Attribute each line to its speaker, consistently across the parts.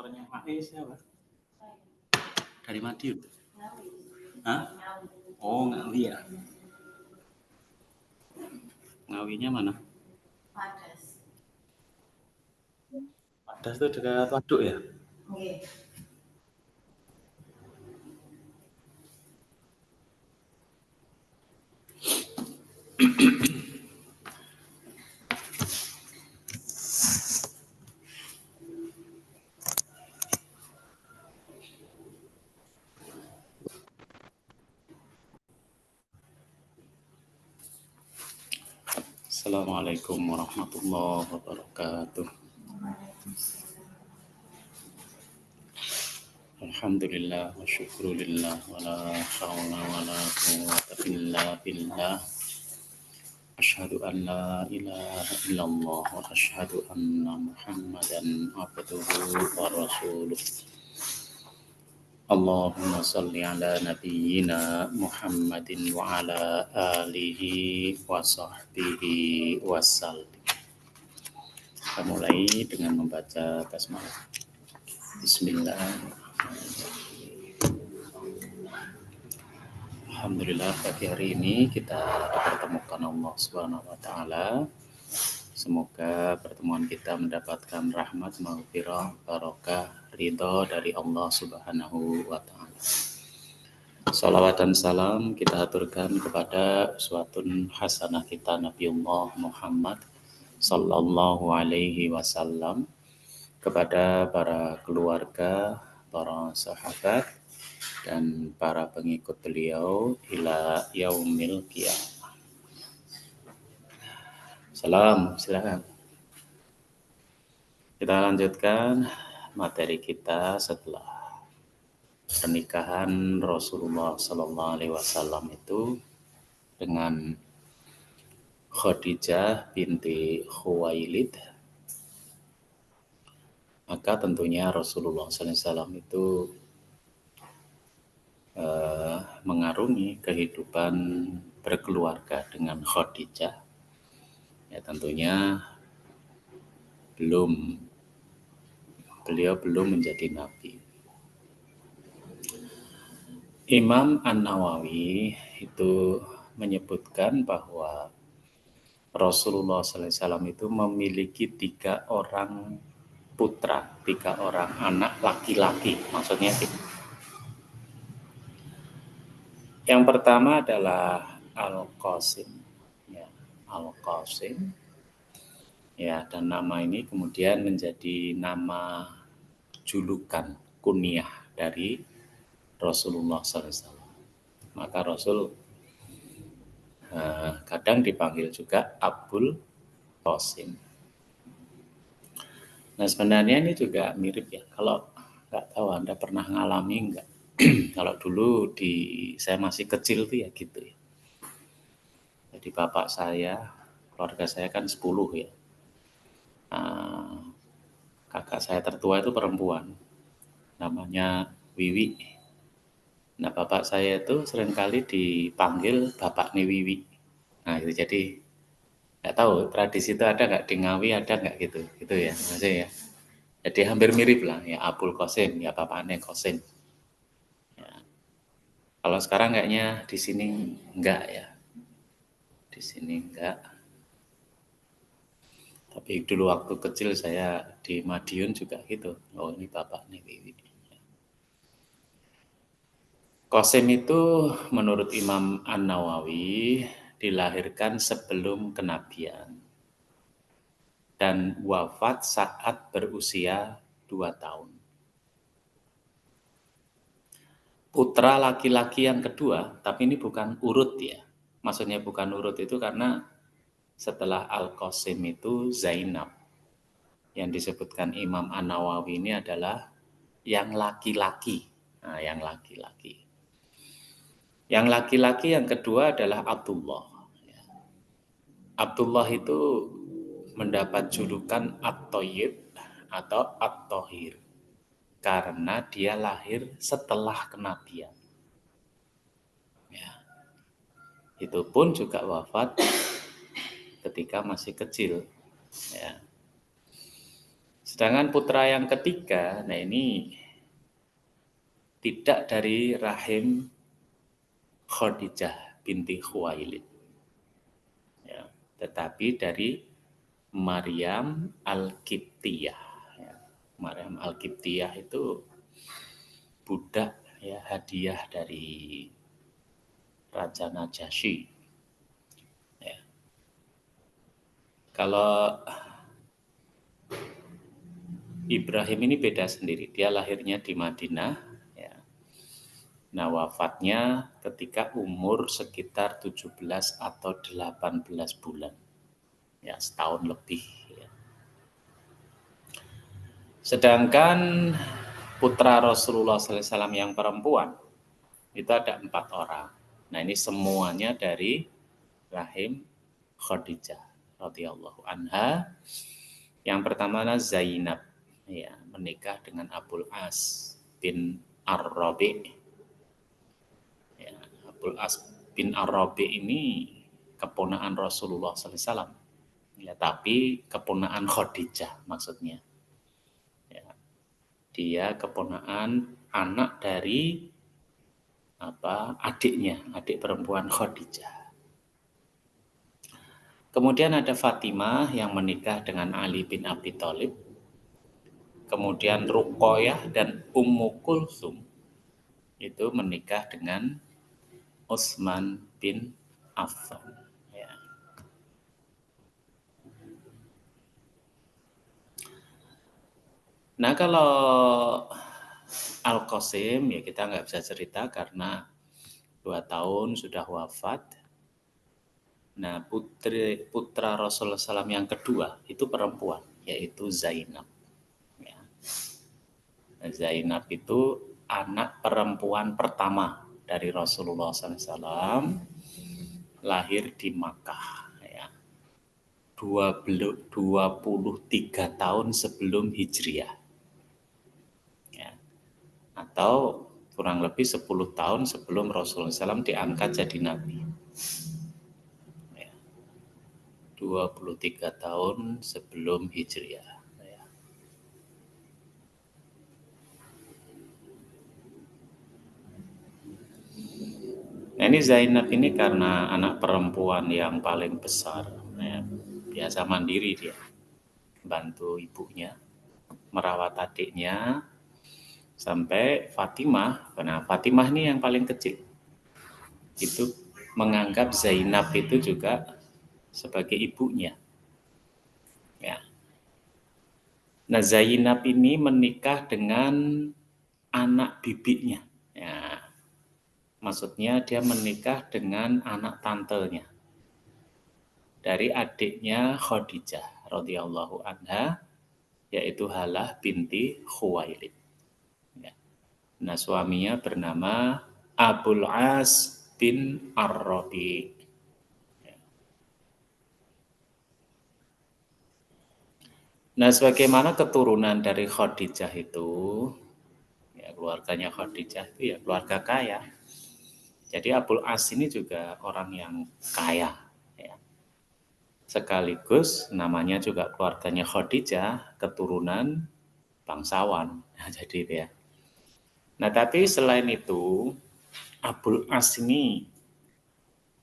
Speaker 1: Motornya Mae siapa? Dari Madiun. Hah? Oh, Ngawi ya. Ngawinya mana? Padas itu dekat Waduk ya?
Speaker 2: Oke.
Speaker 1: Assalamualaikum warahmatullahi wabarakatuh. Alhamdulillah wa syukrulillah wa la hawla wa la quwwata illa billah. Asyhadu an la ilaha illallah wa asyhadu anna Muhammadan abduhu wa rasuluh. Allahumma salli ala nabiyyina Muhammadin wa ala alihi wa sahbihi wasallim. Kita mulai dengan membaca basmalah. Bismillahirrahmanirrahim. Alhamdulillah pagi hari ini kita dipertemukan Allah Subhanahu wa taala. Semoga pertemuan kita mendapatkan rahmat, maghfirah, barokah, ridho dari Allah Subhanahu wa taala. Salawat dan salam kita aturkan kepada uswatun hasanah kita Nabiullah Muhammad sallallahu alaihi wasallam, kepada para keluarga, para sahabat, dan para pengikut beliau ila yaumil qiyamah. Salam, silakan. Kita lanjutkan materi kita setelah pernikahan Rasulullah Sallallahu Alaihi Wasallam itu dengan Khadijah binti Khuwailid. Maka tentunya Rasulullah Sallallahu Alaihi Wasallam itu mengarungi kehidupan berkeluarga dengan Khadijah. Ya tentunya beliau belum menjadi nabi. Imam An-Nawawi itu menyebutkan bahwa Rasulullah SAW itu memiliki 3 orang putra, 3 orang anak laki-laki, maksudnya gitu. Yang pertama adalah Al-Qasim, ya, Al-Qasim, ya, dan nama ini kemudian menjadi nama julukan kunyah dari Rasulullah SAW. Maka Rasul kadang dipanggil juga Abul Qasim. Nah sebenarnya ini juga mirip ya. Kalau nggak tahu Anda pernah ngalami nggak? Kalau dulu saya masih kecil tuh ya gitu ya. Jadi bapak saya, keluarga saya kan 10 ya. Kakak saya tertua itu perempuan, namanya Wiwi. Nah bapak saya itu seringkali dipanggil bapaknya Wiwi. Nah itu jadi nggak tahu tradisi itu ada nggak di Ngawi, ada nggak gitu ya maksudnya ya. Jadi hampir mirip lah ya, Abul Qasim ya bapaknya Qasim. Ya. Kalau sekarang kayaknya di sini enggak ya, di sini enggak. Tapi dulu waktu kecil saya di Madiun juga gitu. Oh ini bapaknya Wiwi. Qasim itu menurut Imam An-Nawawi dilahirkan sebelum kenabian dan wafat saat berusia 2 tahun. Putra laki-laki yang kedua, tapi ini bukan urut ya. Maksudnya bukan urut itu karena setelah Al-Qasim itu Zainab. Yang disebutkan Imam An-Nawawi ini adalah yang laki-laki. Nah, yang laki-laki. Yang laki-laki yang kedua adalah Abdullah. Abdullah itu mendapat julukan At-Thayyib atau At-Thahir karena dia lahir setelah kenabian. Ya. Itu pun juga wafat ketika masih kecil. Ya. Sedangkan putra yang ketiga, nah ini tidak dari rahim Khadijah binti Khuwailid, ya, tetapi dari Maryam Al-Qibtiyah. Ya. Maryam Al-Qibtiyah itu budak, ya, hadiah dari Raja Najasyi. Ya. Kalau Ibrahim ini beda sendiri, dia lahirnya di Madinah, ya. Nah, wafatnya ketika umur sekitar 17 atau 18 bulan. Ya, setahun lebih. Ya. Sedangkan putra Rasulullah SAW yang perempuan, itu ada 4 orang. Nah, ini semuanya dari rahim Khadijah radhiyallahu anha. Yang pertama adalah Zainab, ya, menikah dengan Abul As bin Ar-Rabi'. Ya, Abul As bin Ar-Rabi' ini keponakan Rasulullah SAW. Ya, tapi keponakan Khadijah maksudnya. Ya, dia keponakan anak dari adiknya, adik perempuan Khadijah. Kemudian ada Fatimah yang menikah dengan Ali bin Abi Thalib. Kemudian Ruqayyah dan Ummu Kulsum itu menikah dengan Utsman bin Affan. Ya. Nah, kalau Al-Qasim ya kita nggak bisa cerita karena 2 tahun sudah wafat. Nah, putra Rasulullah SAW yang kedua itu perempuan, yaitu Zainab. Ya. Zainab itu anak perempuan pertama dari Rasulullah SAW, lahir di Makkah. Ya. 23 tahun sebelum Hijriah. Ya. Atau kurang lebih 10 tahun sebelum Rasulullah SAW diangkat jadi Nabi. 23 tahun sebelum Hijriah. Ya. Nah, ini Zainab ini karena anak perempuan yang paling besar, ya, biasa mandiri dia, bantu ibunya, merawat adiknya, sampai Fatimah, karena Fatimah ini yang paling kecil, itu menganggap Zainab itu juga sebagai ibunya. Ya. Nah, Zainab ini menikah dengan anak bibinya. Ya. Maksudnya dia menikah dengan anak tantenya dari adiknya Khadijah radhiyallahu anha, yaitu Halah binti Khuwailid. Ya. Nah, suaminya bernama Abul As bin Ar-Rabi'. Ya. Nah, sebagaimana keturunan dari Khadijah itu, ya, keluarganya Khadijah itu ya keluarga kaya. Jadi Abul As ini juga orang yang kaya, ya. Sekaligus namanya juga keluarganya Khadijah, keturunan bangsawan. Nah, jadi itu ya. Nah, tapi selain itu, Abul As ini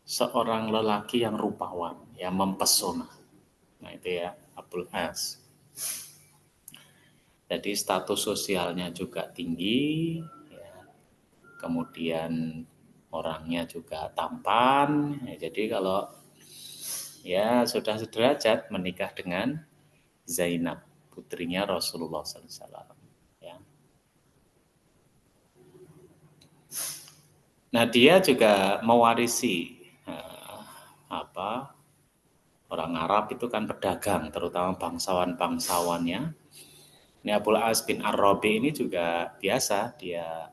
Speaker 1: seorang lelaki yang rupawan, yang mempesona. Nah, itu ya, Abul As. Jadi status sosialnya juga tinggi, ya. Kemudian orangnya juga tampan. Ya, jadi kalau ya sudah sederajat menikah dengan Zainab, putrinya Rasulullah SAW. Ya. Nah, dia juga mewarisi orang Arab itu kan pedagang, terutama bangsawan-bangsawannya. Ini Abul As bin Ar-Rabi ini juga biasa dia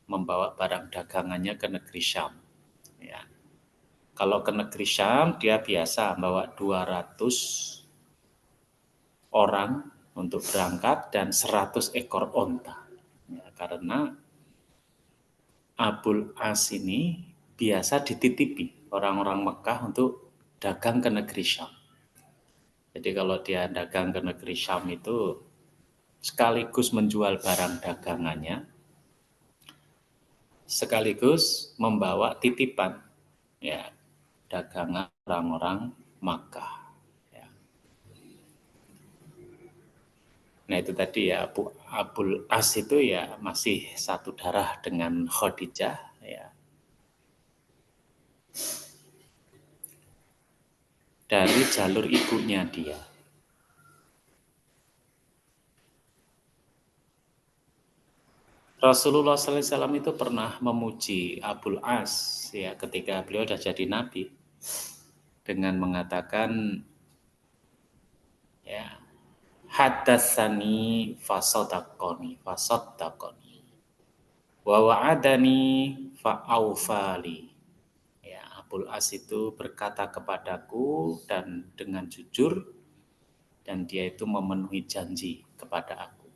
Speaker 1: membawa barang dagangannya ke negeri Syam. Ya. Kalau ke negeri Syam dia biasa bawa 200 orang untuk berangkat dan 100 ekor onta. Ya, karena Abul As ini biasa dititipi orang-orang Mekah untuk dagang ke negeri Syam. Jadi kalau dia dagang ke negeri Syam itu sekaligus menjual barang dagangannya, sekaligus membawa titipan ya dagangan orang-orang Makkah. Ya. Nah itu tadi ya Abul As itu ya masih satu darah dengan Khadijah ya. Dari jalur ibunya dia. Rasulullah SAW itu pernah memuji Abul As ya ketika beliau sudah jadi nabi dengan mengatakan ya hadatsani fasadaqani wa wa'adani fa'aufali. Ya, Abul As itu berkata kepadaku dan dengan jujur dan dia itu memenuhi janji kepada aku.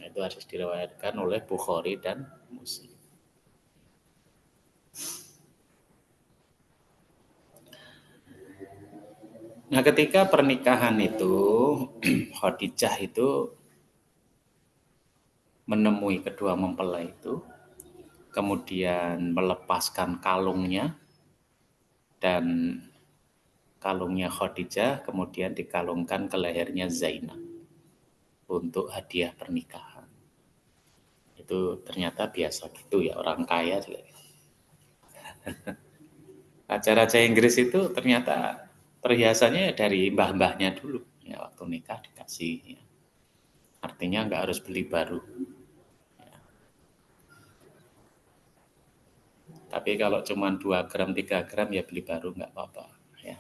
Speaker 1: Itu harus diriwayatkan oleh Bukhari dan Muslim. Nah, ketika pernikahan itu Khadijah itu menemui kedua mempelai itu, kemudian melepaskan kalungnya dan kalungnya Khadijah kemudian dikalungkan ke lehernya Zainab untuk hadiah pernikahan. Itu ternyata biasa gitu ya orang kaya juga. Raja-raja Inggris itu ternyata perhiasannya dari mbah-mbahnya dulu ya waktu nikah dikasih ya. Artinya nggak harus beli baru. Tapi kalau cuma 2 gram 3 gram ya beli baru nggak apa-apa ya.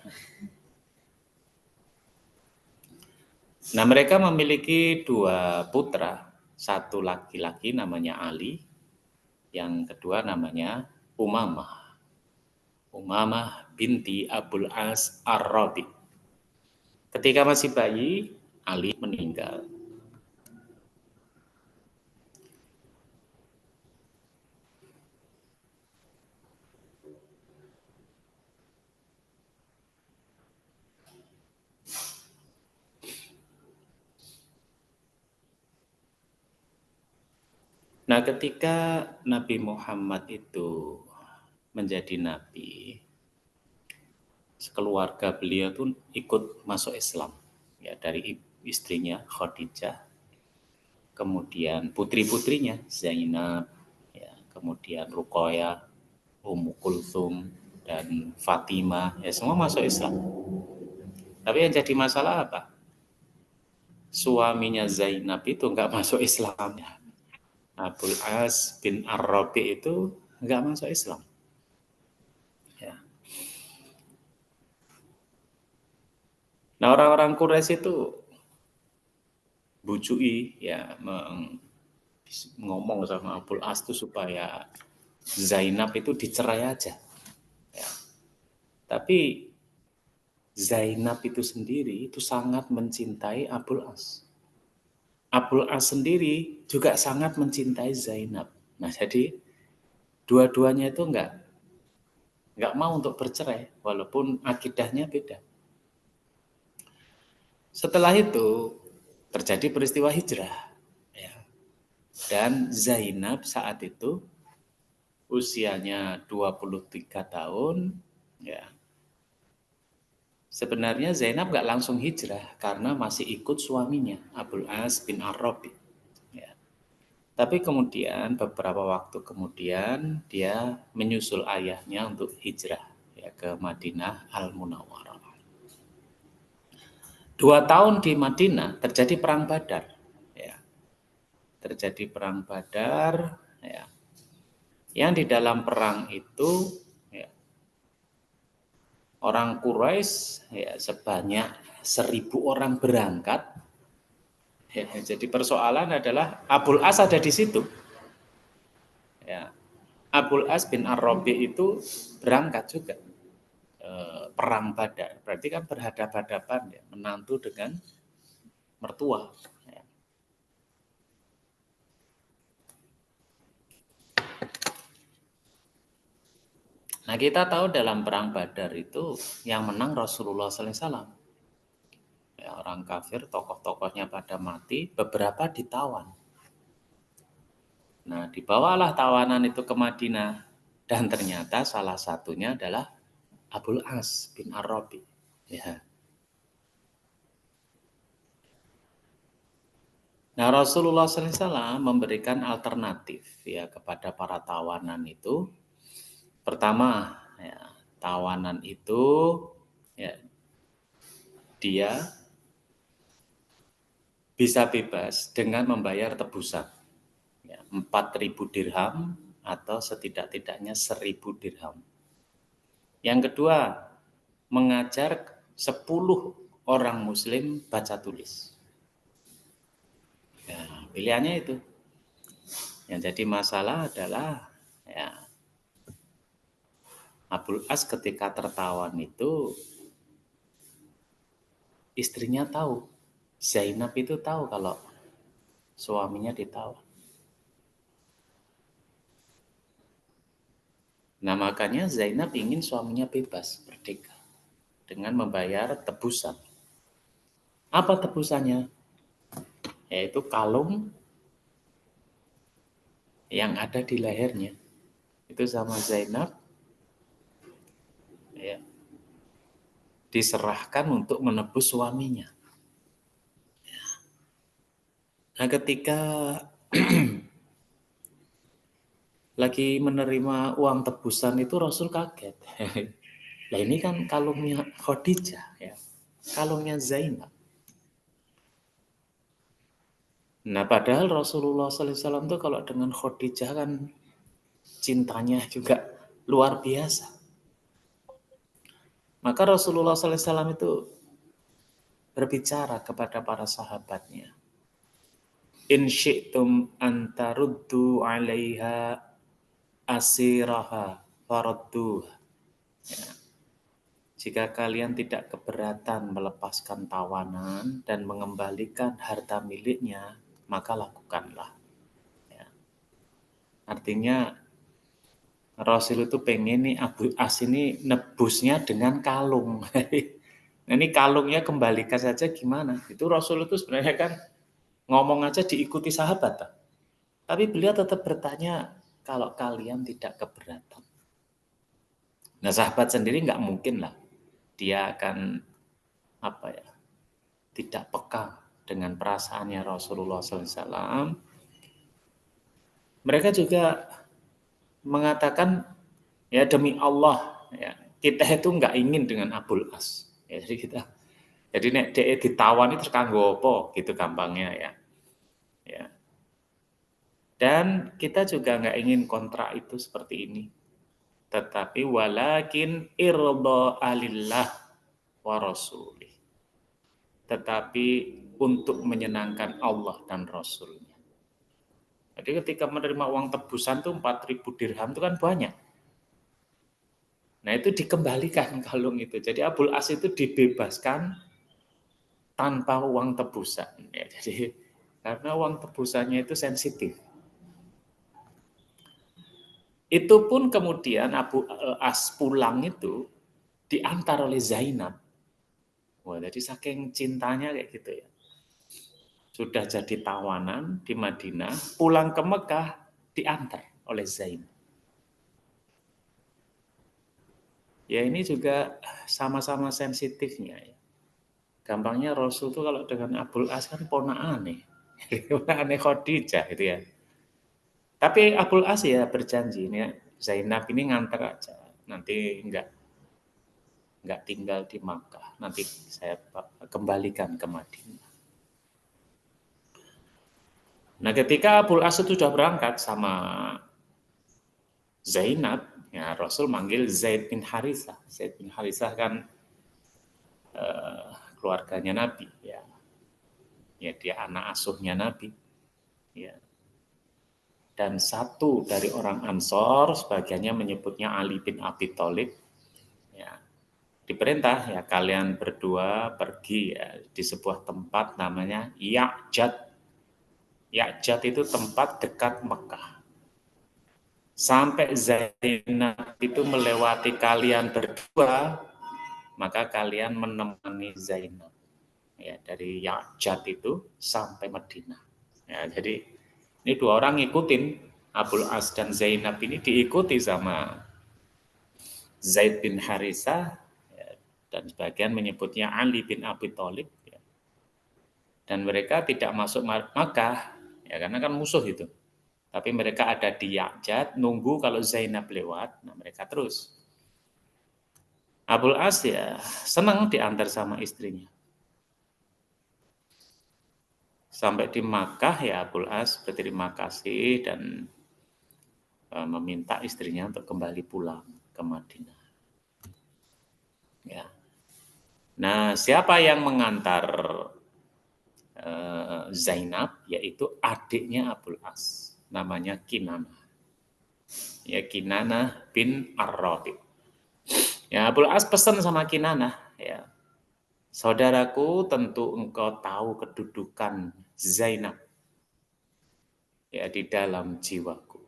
Speaker 1: Nah mereka memiliki 2 putra, satu laki-laki namanya Ali, yang kedua namanya Umamah. Umamah binti Abul As Ar-Rabi. Ketika masih bayi, Ali meninggal. Nah, ketika Nabi Muhammad itu menjadi nabi, sekeluarga beliau pun ikut masuk Islam. Ya, dari istrinya Khadijah, kemudian putri-putrinya Zainab, ya, kemudian Ruqayyah, Ummu Kulthum, dan Fatimah, ya semua masuk Islam. Tapi yang jadi masalah apa? Suaminya Zainab itu nggak masuk Islam. Abul As bin Ar-Rabi itu nggak masuk Islam. Ya. Nah orang-orang Quraisy itu bujui ya ngomong sama Abul As itu supaya Zainab itu dicerai aja. Ya. Tapi Zainab itu sendiri itu sangat mencintai Abul As. Abul As sendiri juga sangat mencintai Zainab. Nah jadi dua-duanya itu nggak mau untuk bercerai walaupun akidahnya beda. Setelah itu terjadi peristiwa hijrah ya. Dan Zainab saat itu usianya 23 tahun ya. Sebenarnya Zainab nggak langsung hijrah karena masih ikut suaminya Abul As bin Ar-Rabi ya. Tapi kemudian beberapa waktu kemudian dia menyusul ayahnya untuk hijrah ya ke Madinah Al-Munawwarah. 2 tahun di Madinah terjadi perang Badar. Ya. Terjadi perang Badar. Ya. Yang di dalam perang itu ya, orang Quraisy ya, sebanyak 1.000 orang berangkat. Ya, jadi persoalan adalah Abul As ada di situ. Ya. Abul As bin Ar-Rabi itu berangkat juga perang Badar. Berarti kan berhadapan-hadapan ya, menantu dengan mertua. Ya. Nah kita tahu dalam perang Badar itu yang menang Rasulullah SAW. Ya, orang kafir, tokoh-tokohnya pada mati, beberapa ditawan. Nah, dibawalah tawanan itu ke Madinah, dan ternyata salah satunya adalah Abul As bin Ar-Rabi. Ya. Nah, Rasulullah SAW memberikan alternatif ya kepada para tawanan itu. Pertama, ya, tawanan itu ya, dia bisa bebas dengan membayar tebusan ya, 4.000 dirham atau setidak-tidaknya 1.000 dirham. Yang kedua, mengajar 10 orang muslim baca tulis. Ya, pilihannya itu. Yang jadi masalah adalah ya, Abul As ketika tertawan itu istrinya tahu. Zainab itu tahu kalau suaminya ditawan. Nah, makanya Zainab ingin suaminya bebas, merdeka, dengan membayar tebusan. Apa tebusannya? Yaitu kalung yang ada di lehernya. Itu sama Zainab ya, diserahkan untuk menebus suaminya. Nah, ketika lagi menerima uang tebusan itu Rasul kaget. Nah, ini kan kalungnya Khadijah ya. Kalungnya Zainab. Nah, padahal Rasulullah SAW itu kalau dengan Khadijah kan cintanya juga luar biasa. Maka Rasulullah SAW itu berbicara kepada para sahabatnya. In syi'tum antaruddu 'alaiha asiraha faradduha. Ya. Jika kalian tidak keberatan melepaskan tawanan dan mengembalikan harta miliknya, maka lakukanlah. Ya. Artinya Rasul itu pengen nih Abu As ini nebusnya dengan kalung. Nah, ini kalungnya kembalikan saja gimana? Itu Rasul itu sebenarnya kan ngomong aja diikuti sahabat. Tapi beliau tetap bertanya kalau kalian tidak keberatan. Nah, sahabat sendiri nggak mungkin lah dia akan apa ya, tidak peka dengan perasaannya Rasulullah SAW. Mereka juga mengatakan ya demi Allah ya, kita itu nggak ingin dengan Abul As. Ya, jadi nek dia ditawan itu kanggo apa gitu gampangnya ya. Ya. Dan kita juga nggak ingin kontrak itu seperti ini. Tetapi walakin irda alillah wa rasulih. Tetapi untuk menyenangkan Allah dan Rasulnya. Jadi ketika menerima uang tebusan tuh 4.000 dirham itu kan banyak. Nah itu dikembalikan kalung itu. Jadi Abul As itu dibebaskan tanpa uang tebusan. Ya, jadi karena uang tebusannya itu sensitif. Itu pun kemudian Abu As pulang itu diantar oleh Zainab. Wah, jadi saking cintanya kayak gitu ya. Sudah jadi tawanan di Madinah, pulang ke Mekah diantar oleh Zainab. Ya ini juga sama-sama sensitifnya ya. Gampangnya Rasul itu kalau dengan Abul As kan ponakane. Ponakane Khadijah gitu ya. Tapi Abul As ya berjanji nih Zainab ini nganter aja. Nanti enggak tinggal di Makkah. Nanti saya kembalikan ke Madinah. Nah, ketika Abul As itu sudah berangkat sama Zainab, ya Rasul manggil Zaid bin Harithah. Zaid bin Harithah kan keluarganya Nabi, ya. Ya dia anak asuhnya Nabi, ya. Dan satu dari orang Ansor, sebagiannya menyebutnya Ali bin Abi Thalib, ya. Diperintah ya kalian berdua pergi ya, di sebuah tempat namanya Ya'jad. Ya'jad itu tempat dekat Mekah. Sampai Zainab itu melewati kalian berdua, maka kalian menemani Zainab. ya, dari Ya'jad itu sampai Madinah. Ya, jadi ini dua orang ngikutin Abul As dan Zainab ini diikuti sama Zaid bin Harisah, ya, dan sebagian menyebutnya Ali bin Abi Thalib, ya. Dan mereka tidak masuk Makkah, ya, karena kan musuh itu. Tapi mereka ada di Ya'jad, nunggu kalau Zainab lewat, nah mereka terus. Abul As ya senang diantar sama istrinya. Sampai di Makkah ya Abul As berterima kasih dan meminta istrinya untuk kembali pulang ke Madinah. Ya. Nah, siapa yang mengantar Zainab? Yaitu adiknya Abul As, namanya Kinanah. Ya, Kinanah bin Ar-Rabi'. Ya, Abul As pesan sama Kinanah, ya, saudaraku, tentu engkau tahu kedudukan Zainab, ya, di dalam jiwaku.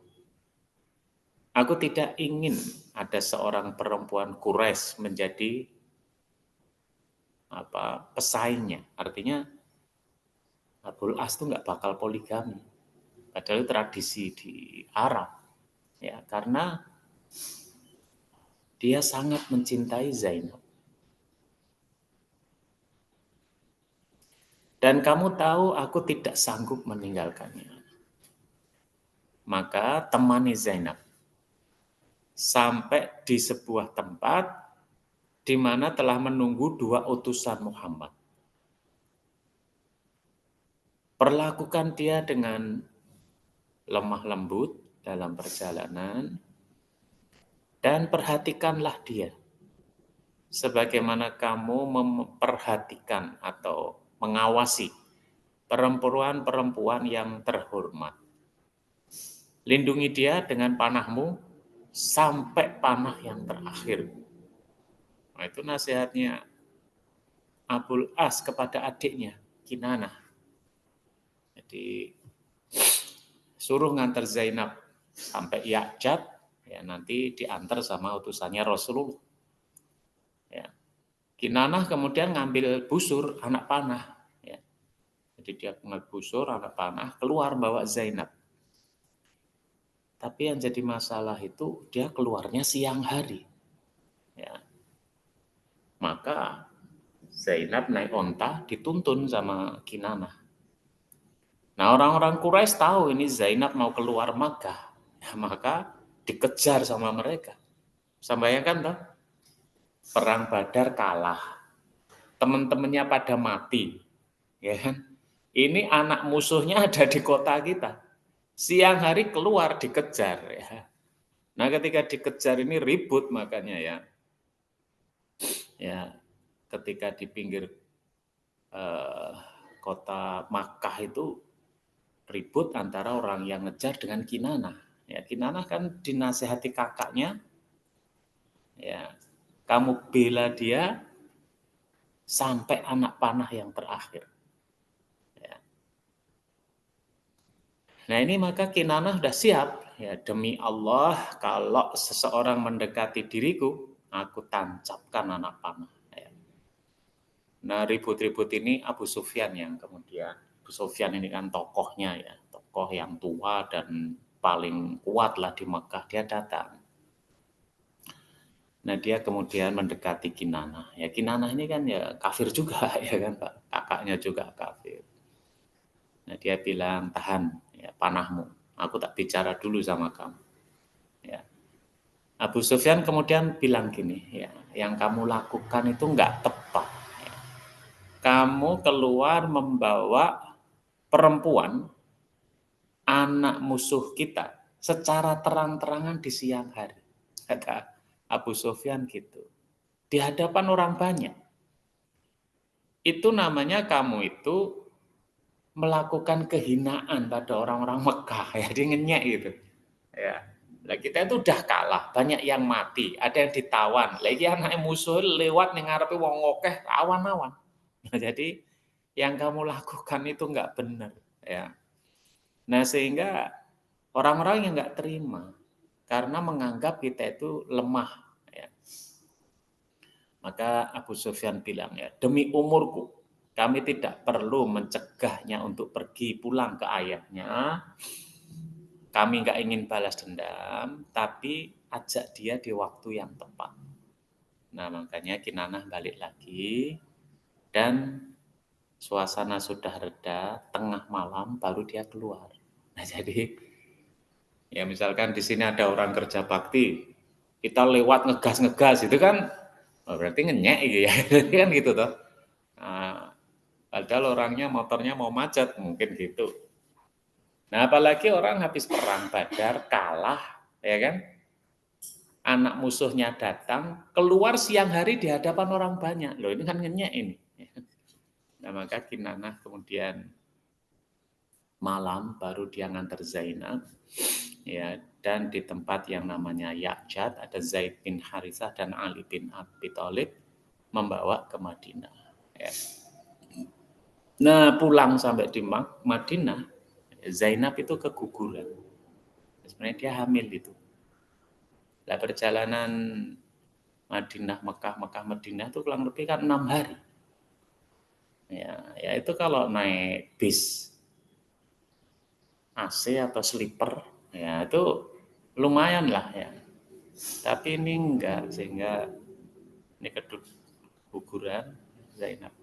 Speaker 1: Aku tidak ingin ada seorang perempuan Quraisy menjadi pesaingnya. Artinya Abul As itu nggak bakal poligami. Padahal tradisi di Arab, ya, karena dia sangat mencintai Zainab. Dan kamu tahu aku tidak sanggup meninggalkannya. Maka temani Zainab sampai di sebuah tempat di mana telah menunggu dua utusan Muhammad. Perlakukan dia dengan lemah lembut dalam perjalanan dan perhatikanlah dia sebagaimana kamu memperhatikan atau mengawasi perempuan-perempuan yang terhormat. Lindungi dia dengan panahmu sampai panah yang terakhir. Nah, itu nasihatnya Abul As kepada adiknya, Kinanah. Jadi suruh ngantar Zainab sampai Ya'jad, ya, nanti diantar sama utusannya Rasulullah. Ya. Kinanah kemudian ngambil busur anak panah. Ya. Jadi dia ngambil busur anak panah, keluar bawa Zainab. Tapi yang jadi masalah itu dia keluarnya siang hari. Ya. Maka Zainab naik onta dituntun sama Kinanah. Nah, orang-orang Quraisy tahu ini Zainab mau keluar Makkah. Ya, maka dikejar sama mereka. Bisa bayangkan toh? Perang Badar kalah. Teman-temannya pada mati. Ya kan? Ini anak musuhnya ada di kota kita. Siang hari keluar dikejar, ya. Nah, ketika dikejar ini ribut makanya, ya. Ya, ketika di pinggir kota Makkah itu ribut antara orang yang ngejar dengan Kinanah. Ya, Kinanah kan dinasehati kakaknya, ya, kamu bela dia sampai anak panah yang terakhir. Ya. Nah, ini maka Kinanah sudah siap. Ya, demi Allah, kalau seseorang mendekati diriku, aku tancapkan anak panah. Ya. Nah, ribut-ribut ini Abu Sufyan yang kemudian. Abu Sufyan ini kan tokohnya, ya, tokoh yang tua dan paling kuat lah di Mekah. Dia datang. Nah, dia kemudian mendekati Kinanah. Ya, Kinanah ini kan ya kafir juga, ya kan Pak. Kakaknya juga kafir. Nah, dia bilang, tahan, ya, panahmu. Aku tak bicara dulu sama kamu. Ya. Abu Sufyan kemudian bilang gini, ya, yang kamu lakukan itu enggak tepat. Ya. Kamu keluar membawa perempuan, anak musuh kita, secara terang-terangan di siang hari. Kata Abu Sufyan gitu. Di hadapan orang banyak. Itu namanya kamu itu melakukan kehinaan pada orang-orang Mekah, ya, dia ngenyek gitu. Ya. Lah kita itu udah kalah, banyak yang mati, ada yang ditawan. Lagi anak musuh lewat ning ngarepe wong akeh awan-awan. Nah, jadi yang kamu lakukan itu enggak benar, ya. Nah, sehingga orang-orang yang enggak terima karena menganggap kita itu lemah, ya. Maka Abu Sufyan bilang, ya, demi umurku, Kami tidak perlu mencegahnya untuk pergi pulang ke ayahnya. Kami nggak ingin balas dendam, tapi ajak dia di waktu yang tepat. Nah, makanya Kinanah balik lagi dan suasana sudah reda, tengah malam baru dia keluar. Nah, jadi ya misalkan di sini ada orang kerja bakti, kita lewat ngegas-ngegas itu kan berarti ngenyek gitu ya. Kan gitu toh. Nah, padahal orangnya motornya mau macet, mungkin gitu. Nah, apalagi orang habis perang Badar kalah, ya kan? Anak musuhnya datang, keluar siang hari di hadapan orang banyak. Loh, ini kan ngenyek ini. Nah, maka Kinanah kemudian malam baru dia ngantar Zainab, ya, dan di tempat yang namanya Ya'jad ada Zaid bin Harithah dan Ali bin Abi Thalib membawa ke Madinah. Ya. Nah, pulang sampai di Madinah, Zainab itu keguguran. Sebenarnya dia hamil itu. Nah, perjalanan Madinah, Mekah, Mekah, Madinah itu kurang lebih kan 6 hari. Ya itu kalau naik bis AC atau sleeper, ya itu lumayan lah ya. Tapi ini enggak, sehingga ini keguguran Zainab.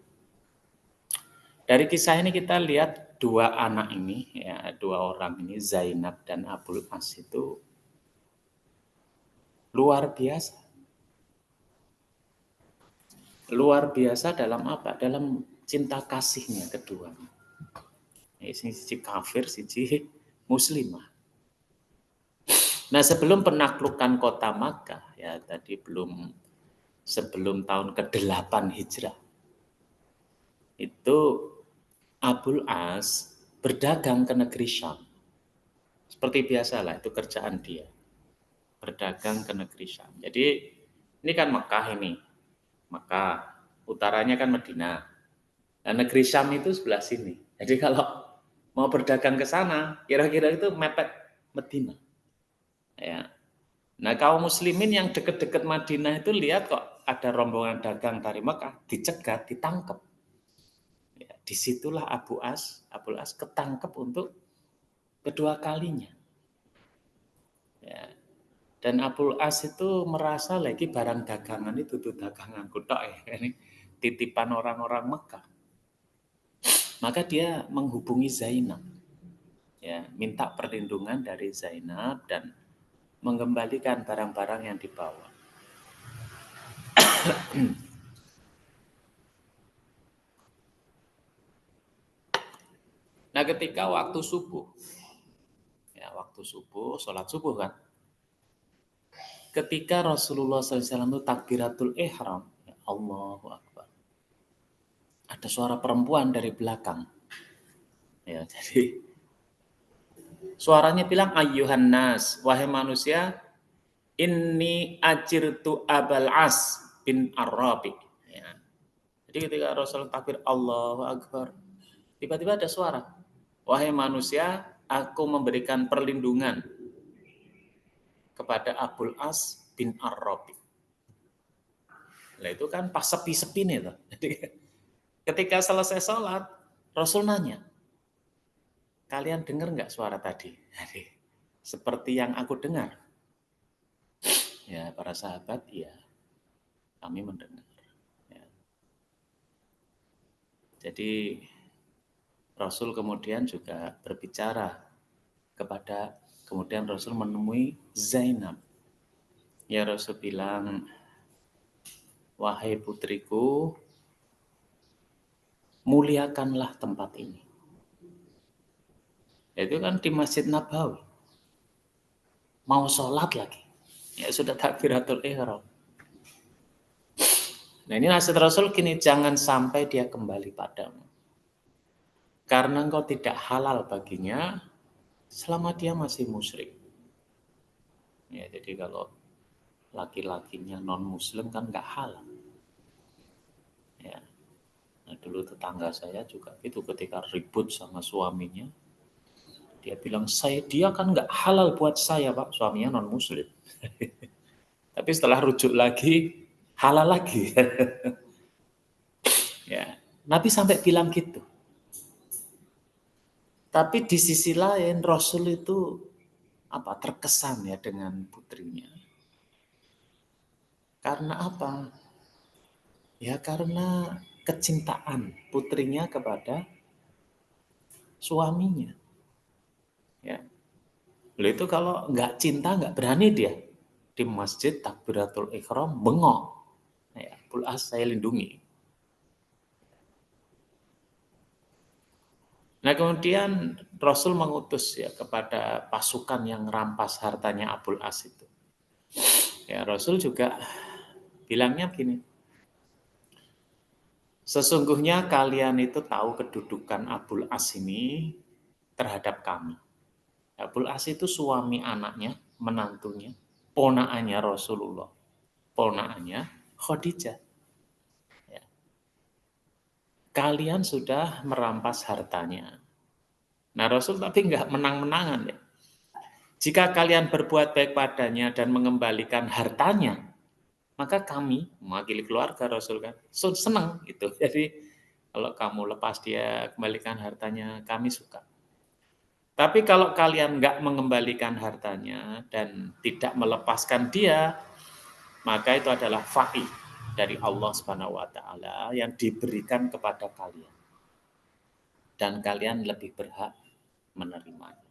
Speaker 1: Dari kisah ini kita lihat dua anak ini, ya dua orang ini Zainab dan Abul As itu luar biasa. Luar biasa dalam apa? Dalam cinta kasihnya kedua. Siji kafir, siji muslimah. Nah, sebelum penaklukan kota Makkah, ya tadi sebelum tahun ke-8 Hijrah, itu Abul As berdagang ke negeri Syam. Seperti biasalah, itu kerjaan dia. Berdagang ke negeri Syam. Jadi, ini kan Makkah ini. Makkah, utaranya kan Madinah. Nah, negeri Syam itu sebelah sini. Jadi kalau mau berdagang ke sana, kira-kira itu mepet Madinah. Ya. Nah, kaum muslimin yang dekat-dekat Madinah itu lihat kok ada rombongan dagang dari Mekah, dicegat, ditangkap. Ya, disitulah Abul As ketangkep untuk kedua kalinya. Ya. Dan Abul As itu merasa lagi barang dagangan itu tuh dagangan kutok ya, ini titipan orang-orang Mekah. Maka dia menghubungi Zainab, ya, minta perlindungan dari Zainab dan mengembalikan barang-barang yang dibawa. Nah, ketika waktu subuh, sholat subuh kan, ketika Rasulullah SAW itu takbiratul ihram, ya Allahu Akbar, ada suara perempuan dari belakang. Ya, jadi suaranya bilang ayyuhan nas, wahai manusia, inni ajirtu Abul As bin Arabi. Ya. Jadi ketika Rasul takbir Allahu Akbar, tiba-tiba ada suara, wahai manusia, aku memberikan perlindungan kepada Abul As bin Arabi. Nah itu kan pas sepi-sepi nih tuh. Jadi ketika selesai sholat, Rasul nanya, kalian dengar nggak suara tadi? Jadi, seperti yang aku dengar. Ya para sahabat, ya kami mendengar. Ya. Jadi Rasul kemudian juga berbicara kemudian Rasul menemui Zainab. Ya Rasul bilang, wahai putriku, muliakanlah tempat ini. Itu kan di Masjid Nabawi. Mau sholat lagi. Ya sudah takbiratul ihram. Nah ini nasihat Rasul gini, jangan sampai dia kembali padamu. Karena engkau tidak halal baginya selama dia masih musyrik. Ya jadi kalau laki-lakinya non-muslim kan nggak halal. Ya. Nah, dulu tetangga saya juga itu ketika ribut sama suaminya, dia bilang, dia kan nggak halal buat saya Pak, suaminya non-muslim. Tapi setelah rujuk lagi, halal lagi. Ya. Nabi sampai bilang gitu. Tapi di sisi lain Rasul itu terkesan ya dengan putrinya. Karena apa? Ya karena kecintaan putrinya kepada suaminya. Ya. Lalu itu kalau nggak cinta nggak berani dia di masjid takbiratul ihram bengok. Ya, Abul As saya lindungi. Nah kemudian Rasul mengutus ya kepada pasukan yang rampas hartanya Abul As itu. Ya Rasul juga bilangnya begini, sesungguhnya kalian itu tahu kedudukan Abul As ini terhadap kami. Abul As itu suami anaknya, menantunya, ponaannya Rasulullah, ponaannya Khadijah. Ya. Kalian sudah merampas hartanya. Nah Rasul tapi nggak menang-menangan ya. Jika kalian berbuat baik padanya dan mengembalikan hartanya, maka kami mewakili keluarga Rasul kan senang gitu. Jadi kalau kamu lepas dia kembalikan hartanya, kami suka. Tapi kalau kalian nggak mengembalikan hartanya dan tidak melepaskan dia, maka itu adalah fa'i dari Allah Subhanahu wa taala yang diberikan kepada kalian. Dan kalian lebih berhak menerimanya.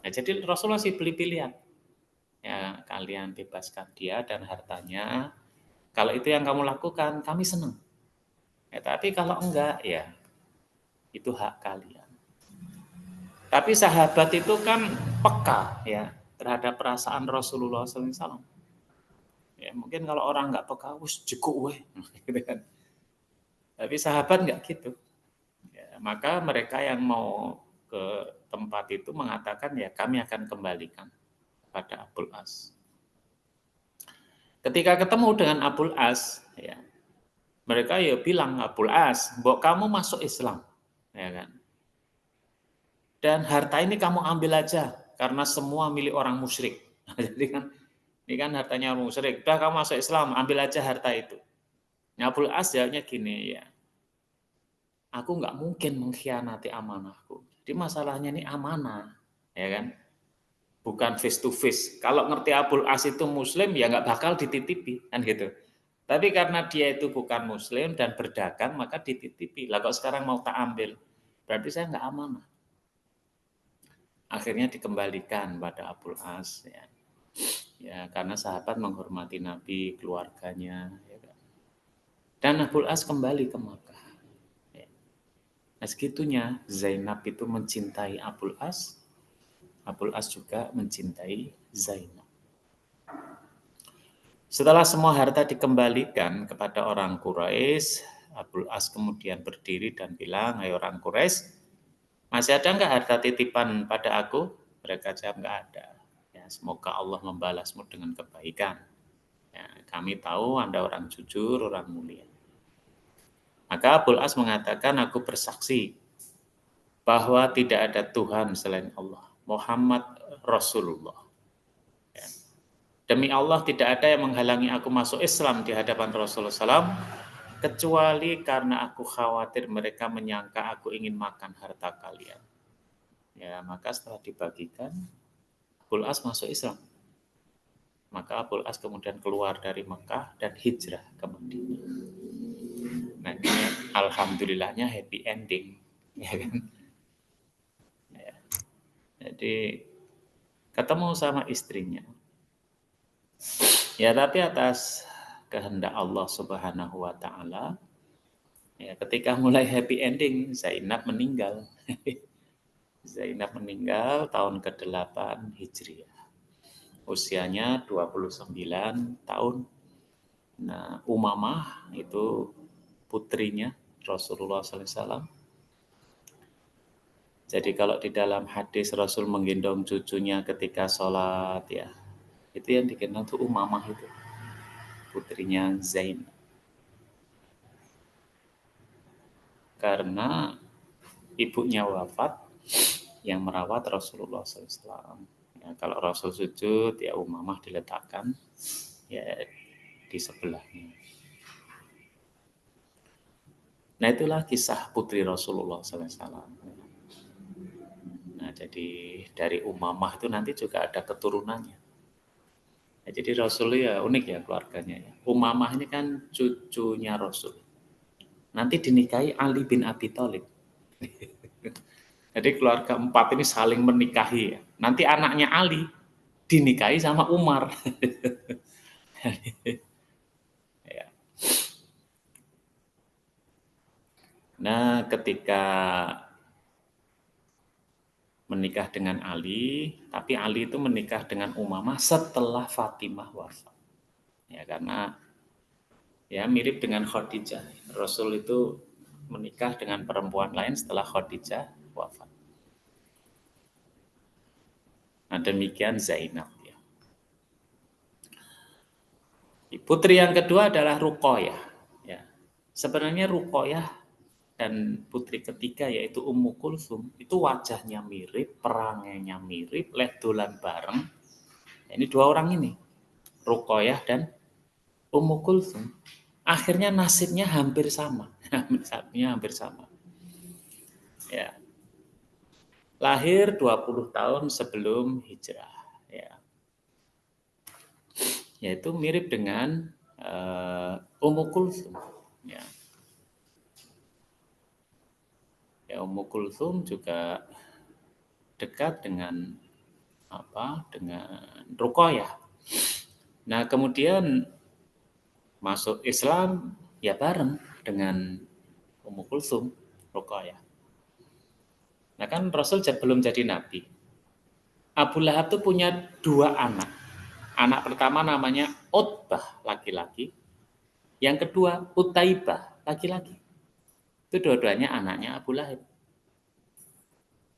Speaker 1: Nah, jadi Rasul masih beli pilihan. Ya, kalian bebaskan dia dan hartanya. Kalau itu yang kamu lakukan, kami senang. Ya, tapi kalau enggak, ya itu hak kalian. Tapi sahabat itu kan peka ya terhadap perasaan Rasulullah SAW. Ya, mungkin kalau orang nggak peka, wis cukup weh, gitu kan. Tapi sahabat nggak gitu. Ya, maka mereka yang mau ke tempat itu mengatakan ya kami akan kembalikan pada Abul As. Ketika ketemu dengan Abul As, ya mereka ya bilang Abul As, mbok kamu masuk Islam, ya kan? Dan harta ini kamu ambil aja karena semua milik orang musyrik. Jadi kan ini kan hartanya orang musyrik. Udah kamu masuk Islam, ambil aja harta itu. Abul As jawabnya gini ya, aku nggak mungkin mengkhianati amanahku. Jadi masalahnya ini amanah, ya kan? Bukan face to face. Kalau ngerti Abul As itu Muslim ya nggak bakal dititipi, kan gitu. Tapi karena dia itu bukan Muslim dan berdagang maka dititipi. Lah kok sekarang mau tak ambil, berarti saya nggak amanah. Akhirnya dikembalikan pada Abul As, ya. Ya karena sahabat menghormati Nabi, keluarganya, ya kan? Dan Abul As kembali ke Makkah. Nah segitunya Zainab itu mencintai Abul As juga mencintai Zainab. Setelah semua harta dikembalikan kepada orang Quraisy, Abul As kemudian berdiri dan bilang, "Hai orang Quraisy, masih ada nggak harta titipan pada aku?" Mereka jawab, "Nggak ada." Ya, semoga Allah membalasmu dengan kebaikan. Ya, kami tahu Anda orang jujur, orang mulia. Maka Abul As mengatakan, "Aku bersaksi bahwa tidak ada Tuhan selain Allah. Muhammad Rasulullah. Ya. Demi Allah tidak ada yang menghalangi aku masuk Islam di hadapan Rasulullah SAW, kecuali karena aku khawatir mereka menyangka aku ingin makan harta kalian." Ya, maka setelah dibagikan, Abul As masuk Islam. Maka Abul As kemudian keluar dari Mekah dan hijrah ke Madinah. Nah, ini alhamdulillahnya happy ending, ya kan? Ya. Jadi ketemu sama istrinya. Ya, tapi atas kehendak Allah Subhanahu wa taala, ya ketika mulai happy ending, Zainab meninggal. Zainab meninggal tahun ke-8 Hijriah. Usianya 29 tahun. Nah, Umamah itu putrinya Rasulullah SAW. Jadi kalau di dalam hadis Rasul menggendong cucunya ketika sholat ya, itu yang digendong tuh Umamah itu, putrinya Zainab. Karena ibunya wafat, yang merawat Rasulullah SAW. Ya, kalau Rasul sujud, ya Umamah diletakkan ya di sebelahnya. Nah itulah kisah putri Rasulullah SAW. Nah jadi dari Umamah itu nanti juga ada keturunannya. Nah, jadi Rasul ya unik ya keluarganya ya. Umamah ini kan cucunya Rasul. Nanti dinikahi Ali bin Abi Thalib. Jadi keluarga empat ini saling menikahi ya. Nanti anaknya Ali dinikahi sama Umar. Ya. Nah, ketika menikah dengan Ali, tapi Ali itu menikah dengan Umamah setelah Fatimah wafat. Ya, karena ya mirip dengan Khadijah. Rasul itu menikah dengan perempuan lain setelah Khadijah wafat. Nah, demikian Zainab ya. Putri yang kedua adalah Ruqayyah. Ya. Sebenarnya Ruqayyah dan putri ketiga yaitu Ummu Kulsum itu wajahnya mirip, perangainya mirip, leh dolan bareng. Ini dua orang ini, Ruqayyah dan Ummu Kulsum. Akhirnya nasibnya hampir sama. Nasibnya hampir sama. Ya. Lahir 20 tahun sebelum hijrah. Ya. Yaitu mirip dengan Ummu Kulsum. Ya. Ya, Ummu Kulsum juga dekat dengan dengan Ruqayyah. Nah, kemudian masuk Islam ya bareng dengan Ummu Kulsum, Ruqayyah. Nah, kan Rasul belum jadi nabi. Abu Lahab itu punya dua anak. Anak pertama namanya Utbah, laki-laki. Yang kedua Utaibah, laki-laki. Itu dua-duanya anaknya Abu Lahab.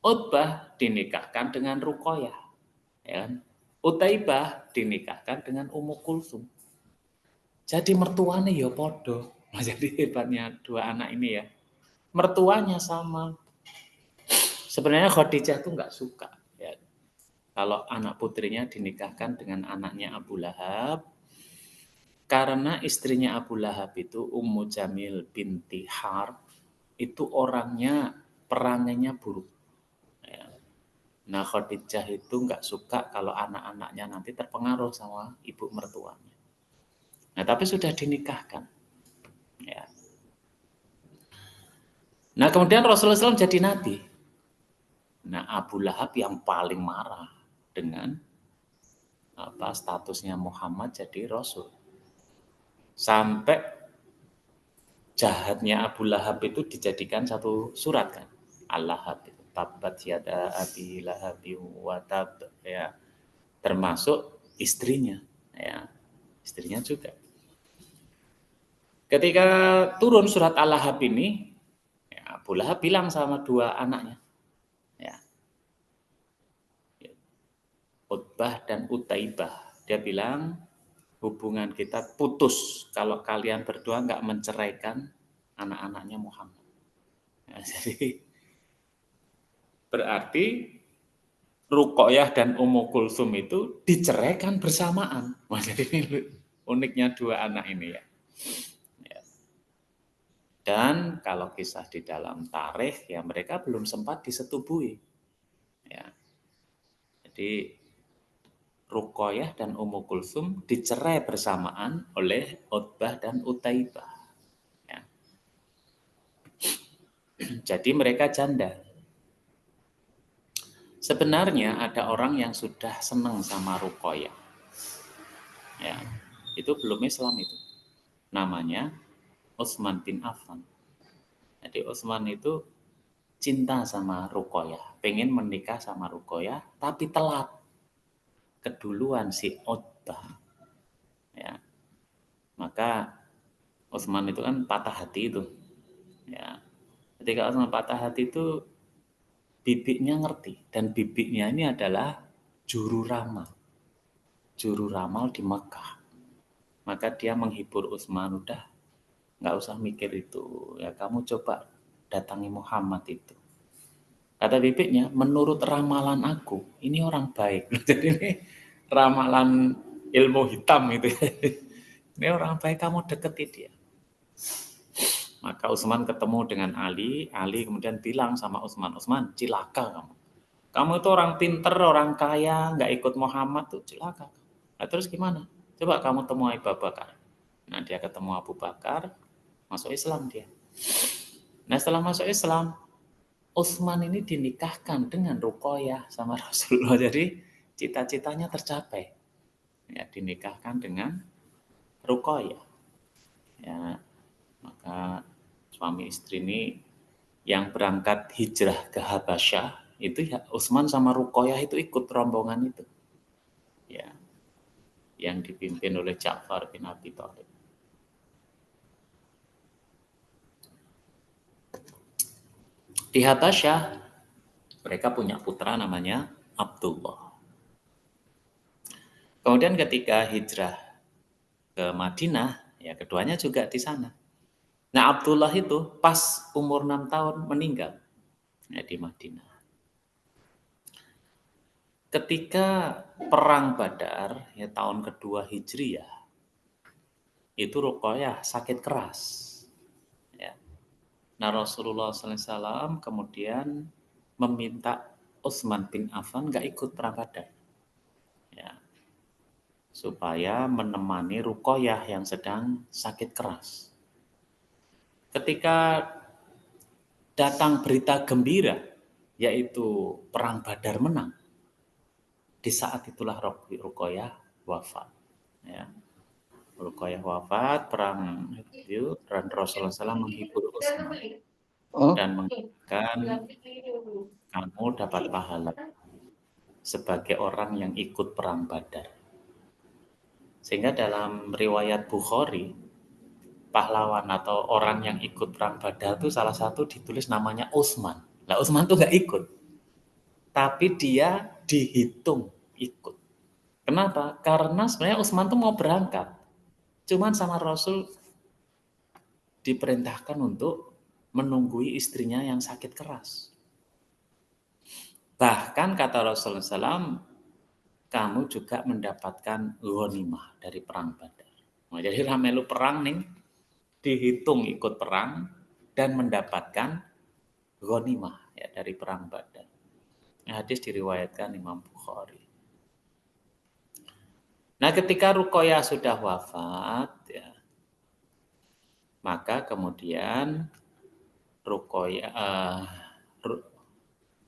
Speaker 1: Utbah dinikahkan dengan Ruqayyah, ya kan? Utaibah dinikahkan dengan Ummu Kulsum. Jadi mertuanya ya podo. Nah, jadi hebatnya dua anak ini ya. Mertuanya sama. Sebenarnya Khadijah tuh nggak suka ya. Kalau anak putrinya dinikahkan dengan anaknya Abu Lahab, karena istrinya Abu Lahab itu Ummu Jamil binti Harb, itu orangnya perangainya buruk. Ya. Nah Khadijah itu nggak suka kalau anak-anaknya nanti terpengaruh sama ibu mertuanya. Nah tapi sudah dinikahkan. Ya. Nah kemudian Rasulullah SAW jadi nabi. Nah Abu Lahab yang paling marah dengan statusnya Muhammad jadi Rasul. Sampai jahatnya Abu Lahab itu dijadikan satu surat kan. Al-Lahab itu. Tabat yada Abi Lahabi wa tab. Ya. Termasuk istrinya. Ya. Istrinya juga. Ketika turun surat Al-Lahab ini, ya, Abu Lahab bilang sama dua anaknya. Ya. Utbah dan Utaibah. Dia bilang, hubungan kita putus kalau kalian berdua nggak menceraikan anak-anaknya Muhammad. Ya, jadi berarti Ruqayyah dan Ummu Kulsum itu diceraikan bersamaan. Wah, jadi ini uniknya dua anak ini ya. Ya. Dan kalau kisah di dalam tarikh ya mereka belum sempat disetubui. Ya. Jadi Ruqayyah dan Ummu Kulsum dicerai bersamaan oleh Utbah dan Utaibah. Ya. Jadi mereka janda. Sebenarnya ada orang yang sudah senang sama Ruqayyah. Ya, itu belum Islam itu. Namanya Utsman bin Affan. Jadi Utsman itu cinta sama Ruqayyah, pengen menikah sama Ruqayyah, tapi telat. Keduluan si Utbah. Ya. Maka Utsman itu kan patah hati itu. Ya. Ketika Utsman patah hati itu bibiknya ngerti dan bibiknya ini adalah juru ramal. Juru ramal di Mekah. Maka dia menghibur Utsman, udah nggak usah mikir itu. Ya kamu coba datangi Muhammad itu. Kata bibiknya, menurut ramalan aku, ini orang baik. Jadi ini ramalan ilmu hitam itu. Ini orang baik, kamu deketi dia. Maka Utsman ketemu dengan Ali kemudian bilang sama Utsman, Utsman, cilaka kamu. Kamu itu orang pinter, orang kaya, nggak ikut Muhammad tuh cilaka. Nah, terus gimana? Coba kamu temui Abu Bakar. Nah, dia ketemu Abu Bakar, masuk Islam dia. Nah, setelah masuk Islam, Utsman ini dinikahkan dengan Ruqayyah sama Rasulullah. Jadi cita-citanya tercapai. Ya, dinikahkan dengan Ruqayyah. Ya, maka suami istri ini yang berangkat hijrah ke Habasyah itu ya Utsman sama Ruqayyah itu ikut rombongan itu. Ya, yang dipimpin oleh Ja'far bin Abi Thalib. Di Habasyah mereka punya putra namanya Abdullah. Kemudian ketika hijrah ke Madinah, ya keduanya juga di sana. Nah, Abdullah itu pas umur 6 tahun meninggal ya, di Madinah. Ketika perang Badar ya tahun kedua Hijriyah, itu Ruqayyah sakit keras. Ya. Nah, Rasulullah SAW kemudian meminta Utsman bin Affan nggak ikut perang Badar. Ya. Supaya menemani Ruqayyah yang sedang sakit keras. Ketika datang berita gembira, yaitu perang Badar menang, di saat itulah Ruqayyah wafat. Ya. Ruqayyah wafat, perang itu, dan Rasulullah SAW menghibur Utsman dan mengatakan kamu dapat pahala sebagai orang yang ikut perang Badar. Sehingga dalam riwayat Bukhari, pahlawan atau orang yang ikut perang Badar itu salah satu ditulis namanya Utsman. Nah, Utsman tuh nggak ikut, tapi dia dihitung ikut. Kenapa? Karena sebenarnya Utsman tuh mau berangkat, cuman sama Rasul diperintahkan untuk menunggui istrinya yang sakit keras. Bahkan kata Rasulullah SAW, kamu juga mendapatkan ghanimah dari perang Badar. Nah, jadi ramelu perang nih, dihitung ikut perang dan mendapatkan ghanimah ya dari perang Badar. Hadis diriwayatkan Imam Bukhari. Nah, ketika Ruqayyah sudah wafat ya, maka kemudian Ruqayyah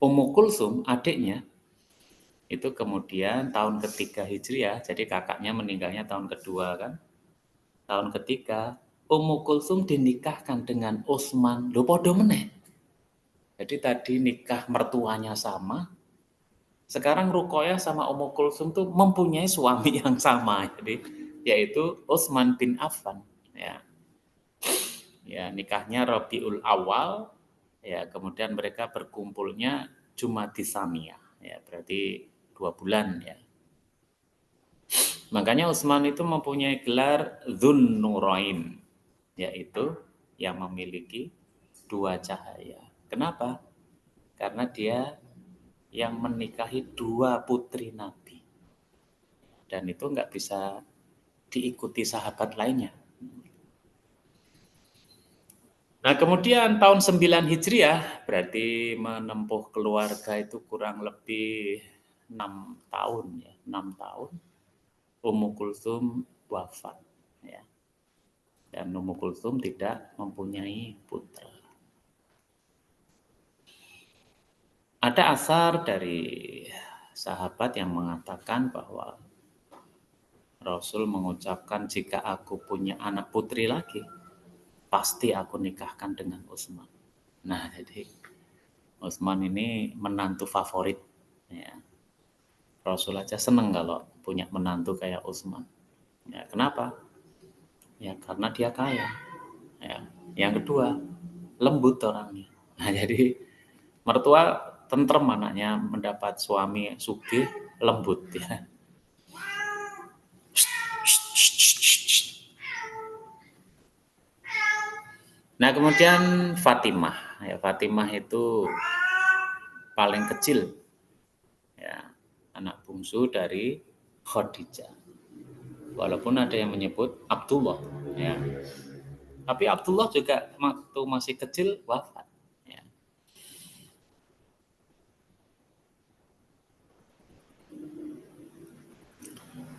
Speaker 1: Ummu Kulsum adiknya itu kemudian tahun ketiga Hijriah, jadi kakaknya meninggalnya tahun kedua kan. Tahun ketiga Ummu Kulsum dinikahkan dengan Utsman. Lho padha meneh. Jadi tadi nikah mertuanya sama, sekarang Ruqayyah sama Ummu Kulsum tuh mempunyai suami yang sama, jadi yaitu Utsman bin Affan. Ya, nikahnya Rabiul Awal, ya kemudian mereka berkumpulnya Jumadi Tsaniyah, ya berarti 2 bulan ya. Makanya Utsman itu mempunyai gelar Dzun Nurain, yaitu yang memiliki 2 cahaya. Kenapa? Karena dia yang menikahi 2 putri Nabi. Dan itu nggak bisa diikuti sahabat lainnya. Nah, kemudian tahun 9 Hijriah, berarti menempuh keluarga itu kurang lebih 6 tahun ya, 6 tahun. Ummu Kulsum wafat ya. Dan Ummu Kulsum tidak mempunyai putra. Ada asar dari sahabat yang mengatakan bahwa Rasul mengucapkan jika aku punya anak putri lagi, pasti aku nikahkan dengan Utsman. Nah, jadi Utsman ini menantu favorit ya. Rasul aja seneng kalau punya menantu kayak Utsman. Ya, kenapa? Ya karena dia kaya. Ya. Yang kedua, lembut orangnya. Nah, jadi mertua tentrem anaknya mendapat suami sugih, lembut ya. Nah, kemudian Fatimah. Ya, Fatimah itu paling kecil ya, anak bungsu dari Khadijah. Walaupun ada yang menyebut Abdullah ya. Tapi Abdullah juga waktu masih kecil wafat. Ya.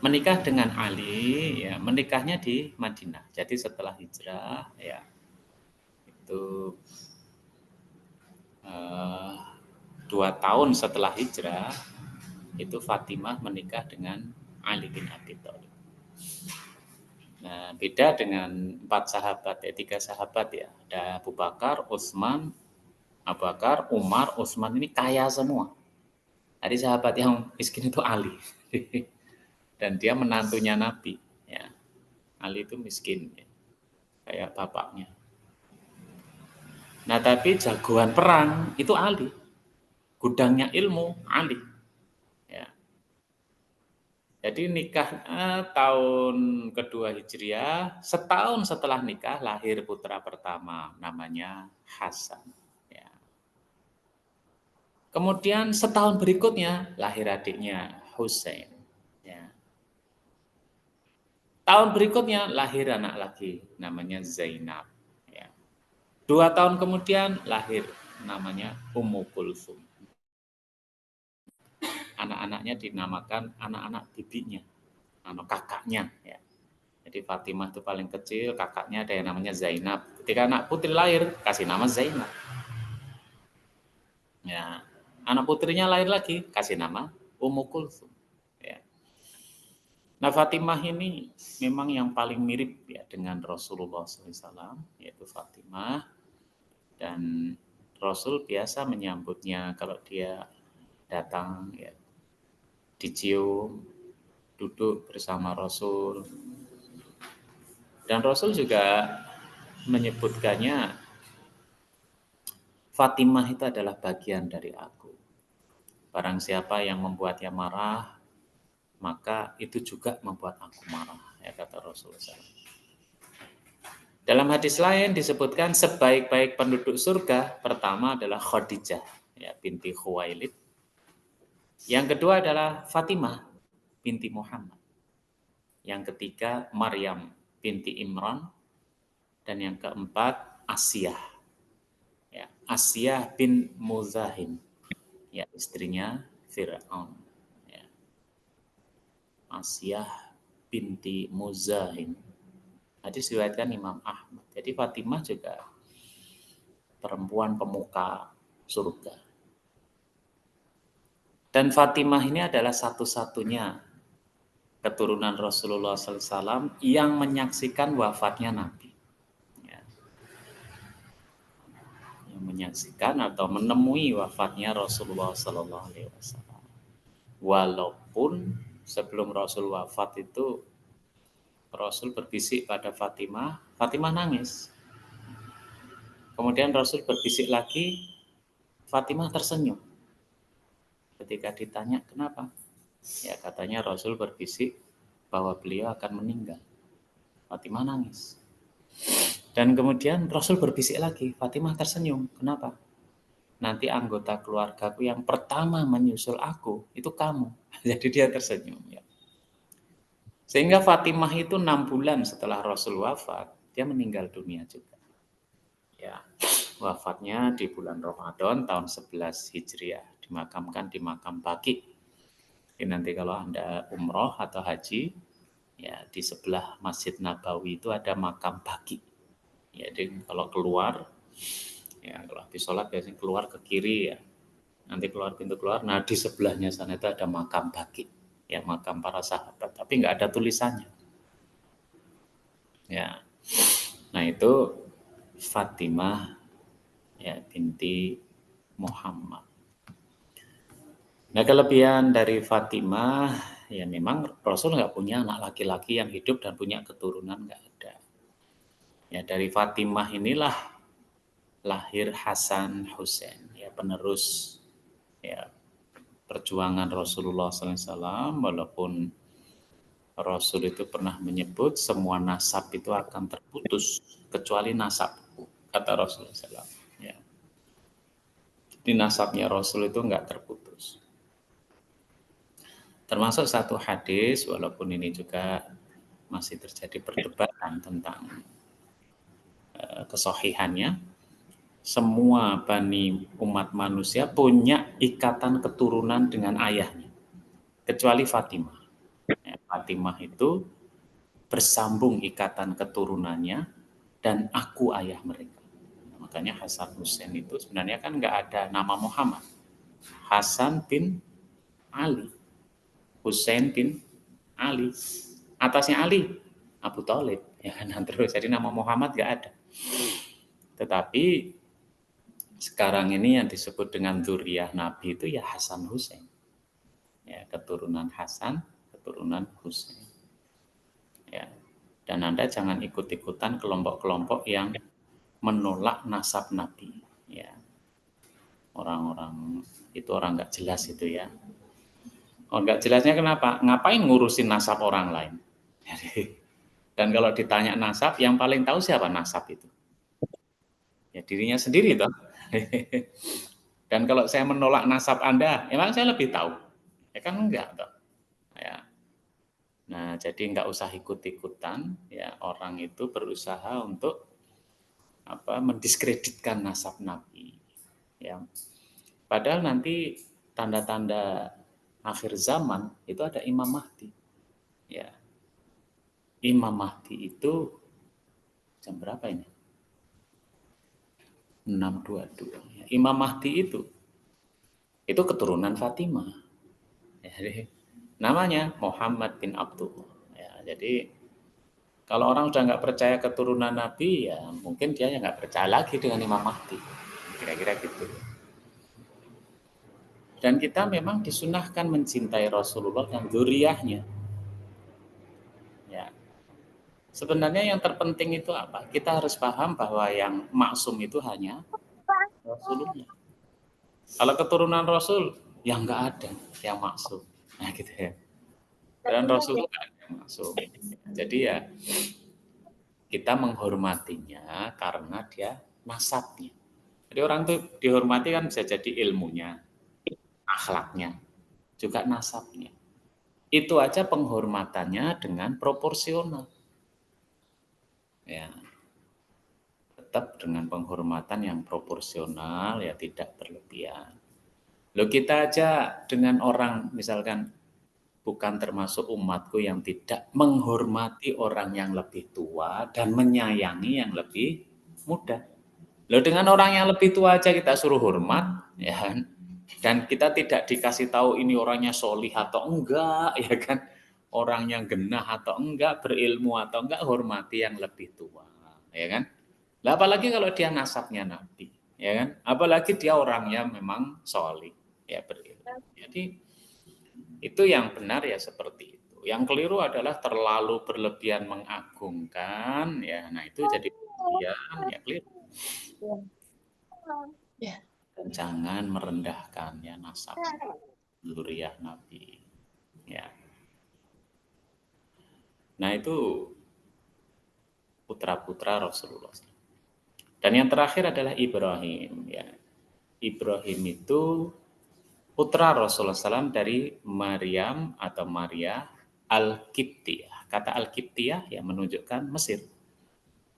Speaker 1: Menikah dengan Ali, ya menikahnya di Madinah. Jadi setelah hijrah, ya itu eh, 2 tahun setelah hijrah itu Fatimah menikah dengan Ali bin Abi Thalib. Nah, beda dengan 4 sahabat ya, 3 sahabat ya. Ada Abu Bakar, Utsman, Abu Bakar, Umar, Utsman ini kaya semua. Jadi sahabat yang miskin itu Ali. Dan dia menantunya Nabi. Ya, Ali itu miskin, ya, kayak bapaknya. Nah, tapi jagoan perang itu Ali. Gudangnya ilmu Ali. Ya. Jadi nikah tahun kedua Hijriah, setahun setelah nikah lahir putra pertama namanya Hasan. Ya. Kemudian setahun berikutnya lahir adiknya Husain. Ya. Tahun berikutnya lahir anak lagi namanya Zainab. Ya. 2 tahun kemudian lahir namanya Ummu Kulsum. Anak-anaknya dinamakan anak-anak bibinya, anak kakaknya. Ya. Jadi Fatimah itu paling kecil, kakaknya ada yang namanya Zainab. Ketika anak putri lahir, kasih nama Zainab. Ya, anak putrinya lahir lagi, kasih nama Ummu Kulsum. Ya. Nah, Fatimah ini memang yang paling mirip ya dengan Rasulullah SAW, yaitu Fatimah. Dan Rasul biasa menyambutnya kalau dia datang, ya, dicium, duduk bersama Rasul. Dan Rasul juga menyebutkannya, Fatimah itu adalah bagian dari aku. Barang siapa yang membuatnya marah, maka itu juga membuat aku marah, ya kata Rasulullah SAW. Dalam hadis lain disebutkan sebaik-baik penduduk surga pertama adalah Khadijah, ya, binti Khuwailid. Yang kedua adalah Fatimah binti Muhammad. Yang ketiga Maryam binti Imran. Dan yang keempat Asiyah, ya, Asiyah bin Muzahim, ya, istrinya Fir'aun. Ya. Asiyah binti Muzahim. Hadis diriwayatkan Imam Ahmad. Jadi Fatimah juga perempuan pemuka surga. Dan Fatimah ini adalah satu-satunya keturunan Rasulullah SAW yang menyaksikan wafatnya Nabi. Ya. Yang menyaksikan atau menemui wafatnya Rasulullah SAW. Walaupun sebelum Rasul wafat itu Rasul berbisik pada Fatimah, Fatimah nangis. Kemudian Rasul berbisik lagi, Fatimah tersenyum. Ketika ditanya kenapa, ya katanya Rasul berbisik bahwa beliau akan meninggal. Fatimah nangis. Dan kemudian Rasul berbisik lagi, Fatimah tersenyum. Kenapa? Nanti anggota keluargaku yang pertama menyusul aku itu kamu. Jadi dia tersenyum. Ya. Sehingga Fatimah itu 6 bulan setelah Rasul wafat, dia meninggal dunia juga. Ya, wafatnya di bulan Ramadan tahun 11 Hijriah, dimakamkan di makam Baqi. Jadi nanti kalau Anda umroh atau haji, ya di sebelah Masjid Nabawi itu ada makam Baqi. Ya, jadi kalau keluar, ya kalau habis sholat biasanya keluar ke kiri ya. Nanti keluar pintu keluar, nah di sebelahnya sana itu ada makam Baqi. Ya, makam para sahabat, tapi nggak ada tulisannya. Ya, nah itu Fatimah, ya, binti Muhammad. Nah, kelebihan dari Fatimah, ya memang Rasul nggak punya anak laki-laki yang hidup dan punya keturunan, nggak ada. Ya dari Fatimah inilah lahir Hasan Husain, ya penerus, ya perjuangan Rasulullah SAW. Walaupun Rasul itu pernah menyebut semua nasab itu akan terputus kecuali nasab, kata Rasulullah SAW. Ya. Di nasabnya Rasul itu nggak terputus. Termasuk satu hadis, walaupun ini juga masih terjadi perdebatan tentang kesohihannya, semua bani umat manusia punya ikatan keturunan dengan ayahnya, kecuali Fatimah. Fatimah itu bersambung ikatan keturunannya dan aku ayah mereka. Makanya Hasan Hussein itu sebenarnya kan nggak ada nama Muhammad. Hasan bin Ali, Hussein bin Ali, atasnya Ali, Abu Thalib, ya kan, terus jadi nama Muhammad nggak ada. Tetapi sekarang ini yang disebut dengan dzurriyyah Nabi itu ya Hasan Hussein, ya keturunan Hasan, keturunan Hussein, ya. Dan Anda jangan ikut-ikutan kelompok-kelompok yang menolak nasab Nabi, ya. Orang-orang itu orang nggak jelas itu ya. Oh, nggak jelasnya kenapa? Ngapain ngurusin nasab orang lain? Dan kalau ditanya nasab, yang paling tahu siapa nasab itu? Ya dirinya sendiri toh. Dan kalau saya menolak nasab Anda, emang saya lebih tahu? Ya kan enggak toh. Ya. Nah, jadi nggak usah ikut-ikutan. Ya orang itu berusaha untuk mendiskreditkan nasab Nabi. Ya. Padahal nanti tanda-tanda akhir zaman itu ada Imam Mahdi. Ya. Imam Mahdi itu jam berapa ini? 6.22. Ya. Imam Mahdi itu keturunan Fatimah. Ya, jadi, namanya Muhammad bin Abdullah. Ya, jadi kalau orang udah nggak percaya keturunan Nabi, ya mungkin dia nggak percaya lagi dengan Imam Mahdi. Kira-kira gitu. Dan kita memang disunahkan mencintai Rasulullah dan dzurriyyahnya. Ya. Sebenarnya yang terpenting itu apa? Kita harus paham bahwa yang maksum itu hanya Rasulullah. Kalau keturunan Rasul, yang nggak ada yang maksum. Nah gitu ya. Dan Rasul nggak ada yang maksum. Jadi ya kita menghormatinya karena dia nasabnya. Jadi orang itu dihormati kan bisa jadi ilmunya, akhlaknya, juga nasabnya. Itu aja penghormatannya dengan proporsional. Ya, tetap dengan penghormatan yang proporsional, ya tidak berlebihan. Loh kita aja dengan orang misalkan bukan termasuk umatku yang tidak menghormati orang yang lebih tua dan menyayangi yang lebih muda. Loh dengan orang yang lebih tua aja kita suruh hormat, ya kan? Dan kita tidak dikasih tahu ini orangnya solih atau enggak, ya kan? Orang yang genah atau enggak, berilmu atau enggak, hormati yang lebih tua, ya kan? Lah apalagi kalau dia nasabnya Nabi, ya kan? Apalagi dia orangnya memang solih, ya berilmu. Jadi itu yang benar ya seperti itu. Yang keliru adalah terlalu berlebihan mengagungkan, ya. Nah itu jadi berlebihan, ya keliru. Dan jangan merendahkan ya nasab dzurriyyah Nabi. Ya. Nah itu putra-putra Rasulullah. Dan yang terakhir adalah Ibrahim. Ya. Ibrahim itu putra Rasulullah SAW dari Maryam atau Maria Al-Qibtiyah. Kata Al-Qibtiyah ya menunjukkan Mesir.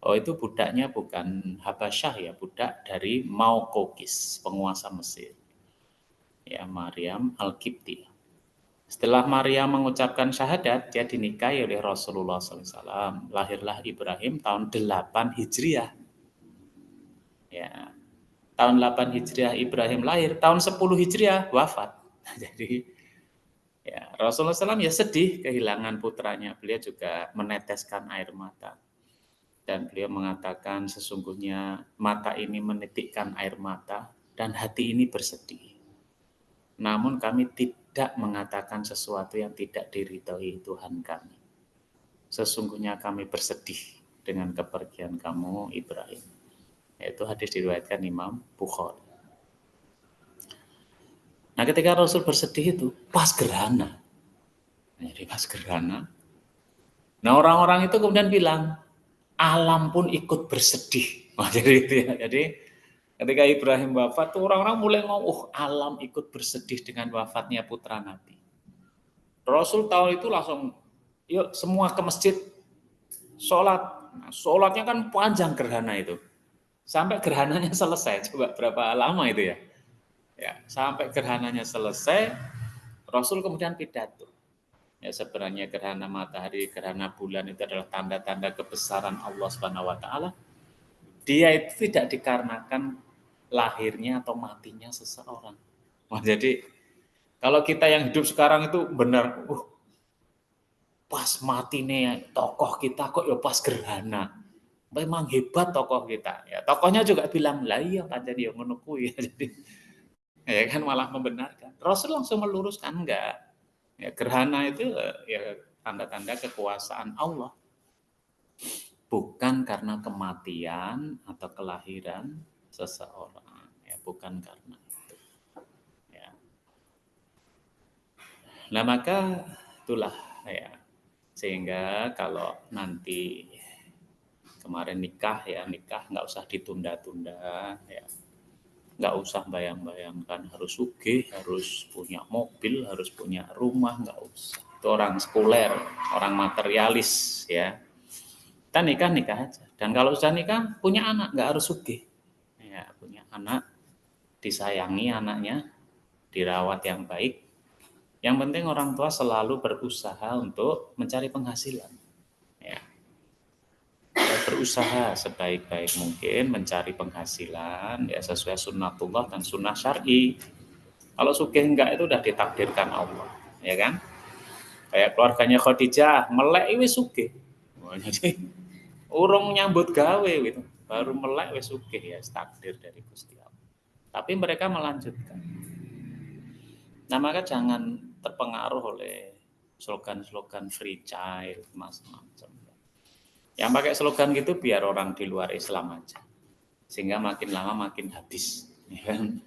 Speaker 1: Oh itu budaknya bukan Habasyah ya, budak dari Maukokis, penguasa Mesir. Ya Maryam Al-Qibtiyah. Setelah Maryam mengucapkan syahadat, dia dinikahi oleh Rasulullah SAW. Lahirlah Ibrahim tahun 8 Hijriah. Ya, tahun 8 Hijriah Ibrahim lahir, tahun 10 Hijriah wafat. Jadi ya Rasulullah SAW ya sedih kehilangan putranya. Beliau juga meneteskan air mata. Dan beliau mengatakan sesungguhnya mata ini menitikkan air mata dan hati ini bersedih. Namun kami tidak mengatakan sesuatu yang tidak diridhoi Tuhan kami. Sesungguhnya kami bersedih dengan kepergian kamu Ibrahim. Yaitu hadis diriwayatkan Imam Bukhari. Nah ketika Rasul bersedih itu pas gerhana. Jadi pas gerhana. Nah orang-orang itu kemudian bilang, alam pun ikut bersedih. Nah, jadi itu ya. Jadi ketika Ibrahim wafat, tuh orang-orang mulai ngomong, alam ikut bersedih dengan wafatnya putra Nabi. Rasul tahu itu langsung, yuk semua ke masjid, sholat. Nah, sholatnya kan panjang gerhana itu. Sampai gerhananya selesai. Coba berapa lama itu ya? Ya, sampai gerhananya selesai, Rasul kemudian pidato. Ya, sebenarnya gerhana matahari, gerhana bulan itu adalah tanda-tanda kebesaran Allah Subhanahu wa taala. Dia itu tidak dikarenakan lahirnya atau matinya seseorang. Wah, jadi kalau kita yang hidup sekarang itu benar, pas mati nih tokoh kita kok ya pas gerhana. Memang hebat tokoh kita. Ya, tokohnya juga bilang, "Lah iya pancen ya ngono kuwi." Jadi ya kan malah membenarkan. Rasul langsung meluruskan enggak. Ya, gerhana itu ya tanda-tanda kekuasaan Allah, bukan karena kematian atau kelahiran seseorang. Ya, bukan karena itu. Ya. Nah, maka itulah ya. Sehingga kalau nanti kemarin nikah ya, nikah nggak usah ditunda-tunda ya. Nggak usah bayang-bayangkan harus sugih, harus punya mobil, harus punya rumah, nggak usah. Itu orang sekuler, orang materialis ya. Kita nikah aja. Dan kalau sudah nikah, punya anak, nggak harus sugih. Ya, punya anak, disayangi anaknya, dirawat yang baik. Yang penting orang tua selalu berusaha untuk mencari penghasilan. Ya, berusaha sebaik-baik mungkin mencari penghasilan ya sesuai sunnatullah dan sunnah syar'i. Kalau sugih enggak itu udah ditakdirkan Allah, ya kan? Kayak keluarganya Khadijah, melek wis sugih. Jadi urung nyambut gawe gitu, baru melek wis sugih ya takdir dari Gusti Allah. Tapi mereka melanjutkan. Nah, maka jangan terpengaruh oleh slogan-slogan free child macam-macam. Yang pakai slogan gitu biar orang di luar Islam aja. Sehingga makin lama makin habis. Ya kan?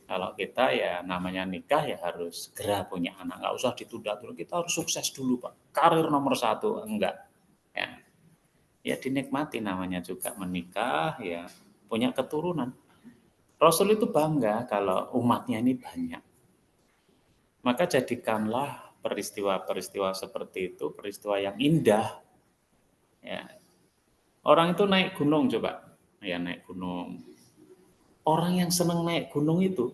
Speaker 1: Kalau kita ya namanya nikah ya harus segera punya anak, nggak usah ditunda-tunda. Kita harus sukses dulu Pak, karir nomor satu, enggak. Ya, ya dinikmati namanya juga menikah, ya punya keturunan. Rasul itu bangga kalau umatnya ini banyak. Maka jadikanlah peristiwa-peristiwa seperti itu peristiwa yang indah. Ya, orang itu naik gunung coba, ya naik gunung. Orang yang senang naik gunung itu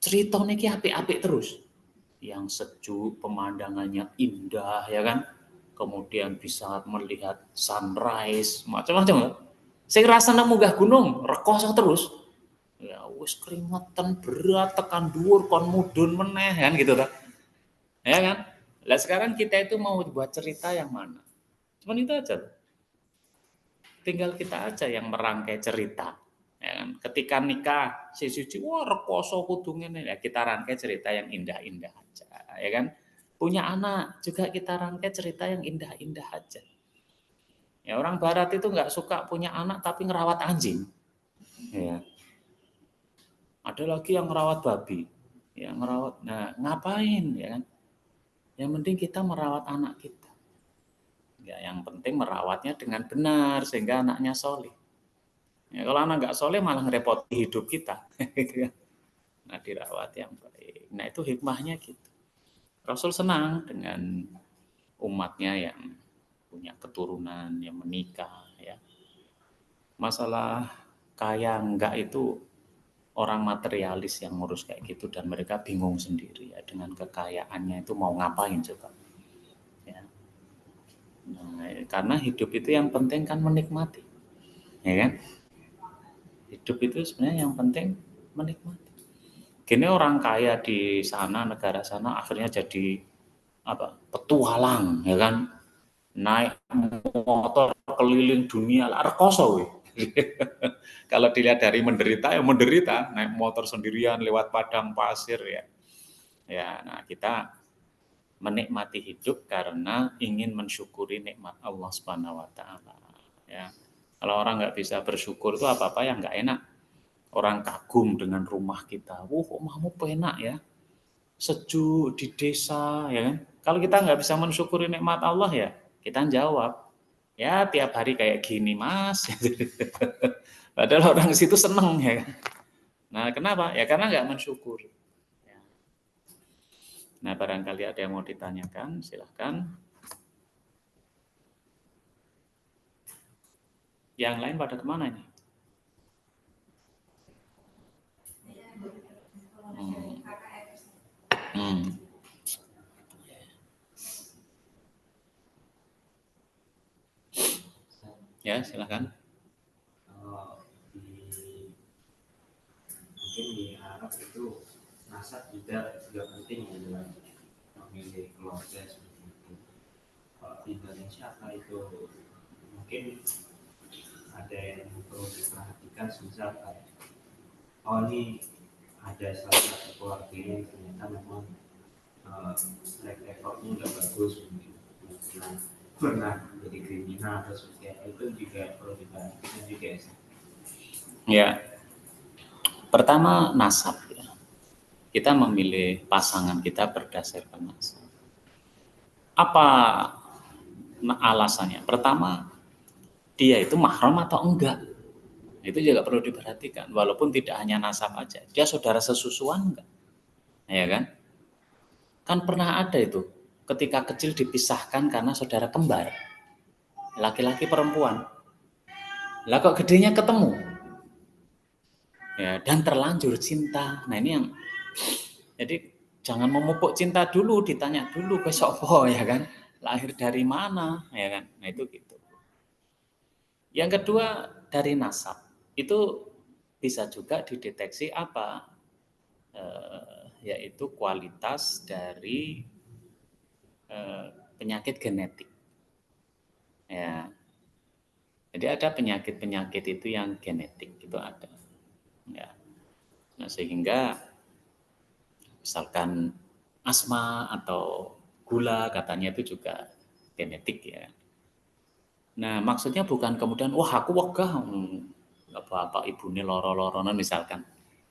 Speaker 1: ceritanya ki apik-apik terus. Yang sejuk, pemandangannya indah, ya kan? Kemudian bisa melihat sunrise, macam-macam. Sing rasane munggah gunung, rekoso terus. Ya wis keringetan berat tekan dhuwur kon mudhun meneh kan gitu ta. Ya kan? Lah sekarang kita itu mau buat cerita yang mana? Cuman itu aja. Tinggal kita aja yang merangkai cerita. Ya kan? Ketika nikah, si suci, wah rekoso kudu ngene ya, kita rangkai cerita yang indah-indah aja, ya kan? Punya anak juga kita rangkai cerita yang indah-indah aja. Ya orang barat itu nggak suka punya anak tapi ngerawat anjing. Ya. Ada lagi yang ngerawat babi. Ya ngerawat. Nah, ngapain ya kan? Yang penting kita merawat anak kita. Ya, yang penting merawatnya dengan benar sehingga anaknya soleh. Ya, kalau anak nggak soleh malah ngerepoti hidup kita. Nah, dirawat yang baik. Nah, itu hikmahnya gitu. Rasul senang dengan umatnya yang punya keturunan, yang menikah, ya. Masalah kaya enggak itu orang materialis yang ngurus kayak gitu dan mereka bingung sendiri ya dengan kekayaannya itu mau ngapain coba. Ya. Nah, karena hidup itu yang penting kan menikmati, ya kan? Hidup itu sebenarnya yang penting menikmati. Gini orang kaya di sana negara sana akhirnya jadi apa petualang ya kan naik motor keliling dunia lah rekoso we. Kalau dilihat dari menderita ya menderita naik motor sendirian lewat padang pasir ya. Ya, nah kita menikmati hidup karena ingin mensyukuri nikmat Allah Subhanahu wa taala. Ya. Kalau orang nggak bisa bersyukur itu apa-apa yang nggak enak. Orang kagum dengan rumah kita. Rumahmu penak ya. Sejuk di desa ya kan. Kalau kita nggak bisa mensyukuri nikmat Allah ya, kita jawab, ya tiap hari kayak gini mas. Padahal orang situ seneng ya kan. Nah kenapa? Ya karena nggak mensyukuri. Ya. Nah barangkali ada yang mau ditanyakan, silahkan. Yang lain pada kemana ini? Hmm. Ya, silakan.
Speaker 2: Mungkin di Arab itu nasab juga penting ya dalam memilih keluarga seperti itu. Kalau di Indonesia apa itu mungkin ada yang perlu diperhatikan, misal oh ini ada salah satu keluarga yang ternyata memang track recordnya udah bagus, mungkin pernah jadi kriminal atau seperti apa, itu juga perlu diperhatikan juga ya.
Speaker 1: Ya, pertama nasab. Ya. Kita memilih pasangan kita berdasarkan nasab. Apa alasannya? Pertama, dia itu mahram atau enggak? Itu juga perlu diperhatikan. Walaupun tidak hanya nasab aja, dia saudara sesusuan enggak? Ya kan? Kan pernah ada itu, ketika kecil dipisahkan karena saudara kembar, laki-laki perempuan. Lah kok gedenya ketemu? Ya, dan terlanjur cinta. Nah ini yang, jadi jangan memupuk cinta dulu, ditanya dulu ke sopo ya kan, lahir dari mana ya kan. Nah itu gitu. Yang kedua dari nasab itu bisa juga dideteksi apa, yaitu kualitas dari penyakit genetik. Ya, jadi ada penyakit-penyakit itu yang genetik itu ada. Ya. Nah sehingga misalkan asma atau gula katanya itu juga genetik ya. Nah maksudnya bukan kemudian wah aku wegah apa-apa ibunya loro-loronan misalkan.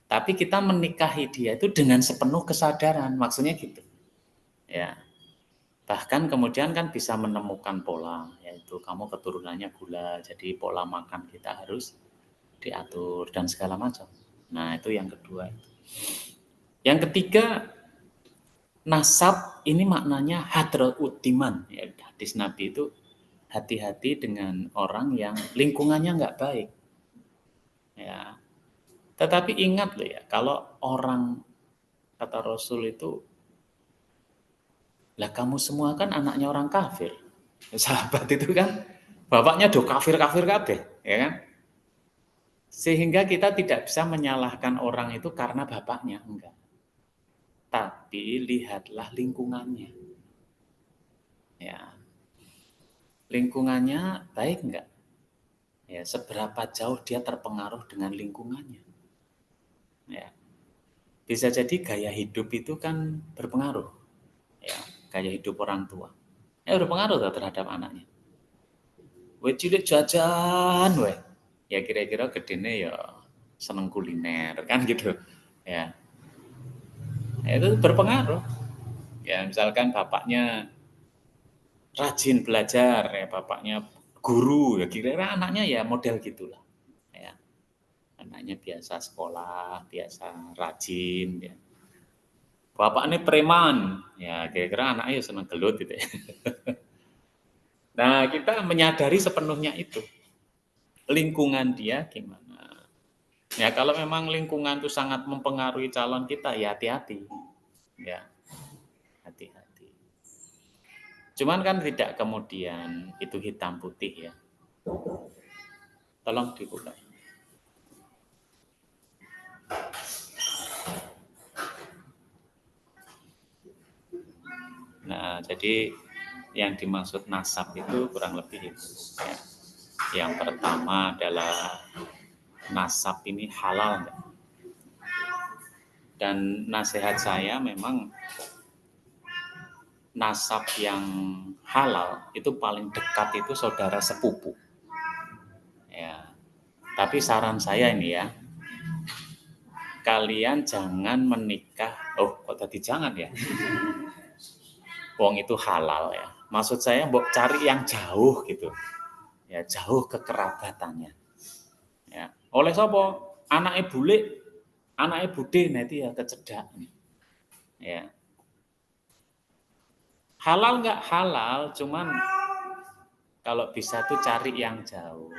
Speaker 1: Tapi kita menikahi dia itu dengan sepenuh kesadaran, maksudnya gitu. Ya. Bahkan kemudian kan bisa menemukan pola, yaitu kamu keturunannya gula, jadi pola makan kita harus diatur dan segala macam. Nah, itu yang kedua. Yang ketiga, nasab ini maknanya hadrul utiman. Ya, hadis Nabi itu hati-hati dengan orang yang lingkungannya nggak baik. Ya. Tetapi ingat loh ya, kalau orang kata Rasul itu, lah kamu semua kan anaknya orang kafir. Sahabat itu kan bapaknya do kafir-kafir kabeh, ya kan? Sehingga kita tidak bisa menyalahkan orang itu karena bapaknya, enggak. Tapi lihatlah lingkungannya. Ya, lingkungannya baik enggak? Ya, seberapa jauh dia terpengaruh dengan lingkungannya. Ya, bisa jadi gaya hidup itu kan berpengaruh. Ya, gaya hidup orang tua. Ya berpengaruh terhadap anaknya. Weh cilik jajan, weh. Ya kira-kira gedene ya seneng kuliner kan gitu. Ya, itu berpengaruh. Ya misalkan bapaknya rajin belajar, ya bapaknya guru, ya kira-kira anaknya ya model gitulah. Ya, anaknya biasa sekolah, biasa rajin. Ya. Bapaknya preman, ya kira-kira anaknya ya seneng gelut gitu ya. Nah kita menyadari sepenuhnya itu. Lingkungan dia gimana. Ya kalau memang lingkungan itu sangat mempengaruhi calon kita, ya hati-hati. Ya, hati-hati. Cuman kan tidak kemudian itu hitam putih ya. Tolong dibuka. Nah, jadi yang dimaksud nasab itu kurang lebih itu. Ya. Yang pertama adalah nasab ini halal enggak? Dan nasihat saya memang nasab yang halal itu paling dekat itu saudara sepupu. Ya. Tapi saran saya ini ya, kalian jangan menikah. Oh, kok tadi jangan ya? Wong itu halal ya. Maksud saya mbok cari yang jauh gitu. Ya, jauh kekerabatannya. Ya. Oleh sapa? Anake bule, anake bude nah itu ya kecedak. Ya. Halal nggak halal, cuman kalau bisa tuh cari yang jauh.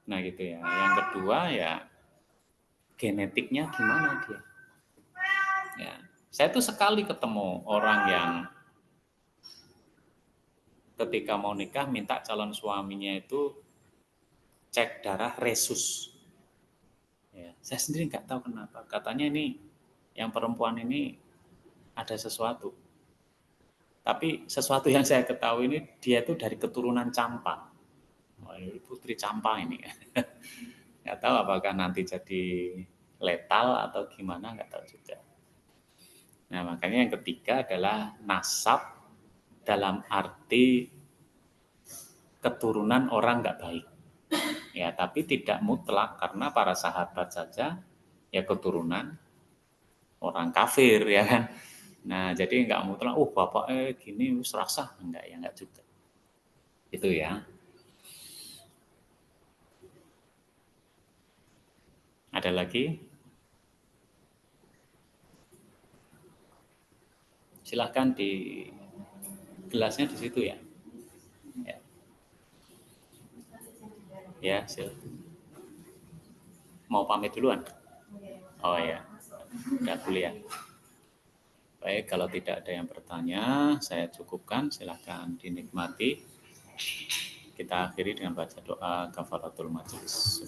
Speaker 1: Nah gitu ya. Yang kedua ya genetiknya gimana dia. Ya, saya tuh sekali ketemu orang yang ketika mau nikah minta calon suaminya itu cek darah resus. Ya, saya sendiri nggak tahu kenapa. Katanya ini yang perempuan ini ada sesuatu. Tapi sesuatu yang saya ketahui ini dia itu dari keturunan Campa. Oh, ini putri Campa ini. Nggak tahu apakah nanti jadi letal atau gimana, nggak tahu juga. Nah, makanya yang ketiga adalah nasab dalam arti keturunan orang nggak baik. Ya, tapi tidak mutlak karena para sahabat saja ya keturunan orang kafir ya kan. Nah, jadi nggak mutlak, bapak gini serasa enggak ya enggak juga. Itu ya. Ada lagi? Silahkan di gelasnya di situ ya. Ya, ya mau pamit duluan. Oh ya, udah kuliah. Baik, kalau tidak ada yang bertanya, saya cukupkan. Silahkan dinikmati. Kita akhiri dengan baca doa kafaratul majelis.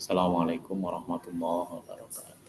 Speaker 1: Assalamualaikum warahmatullahi wabarakatuh.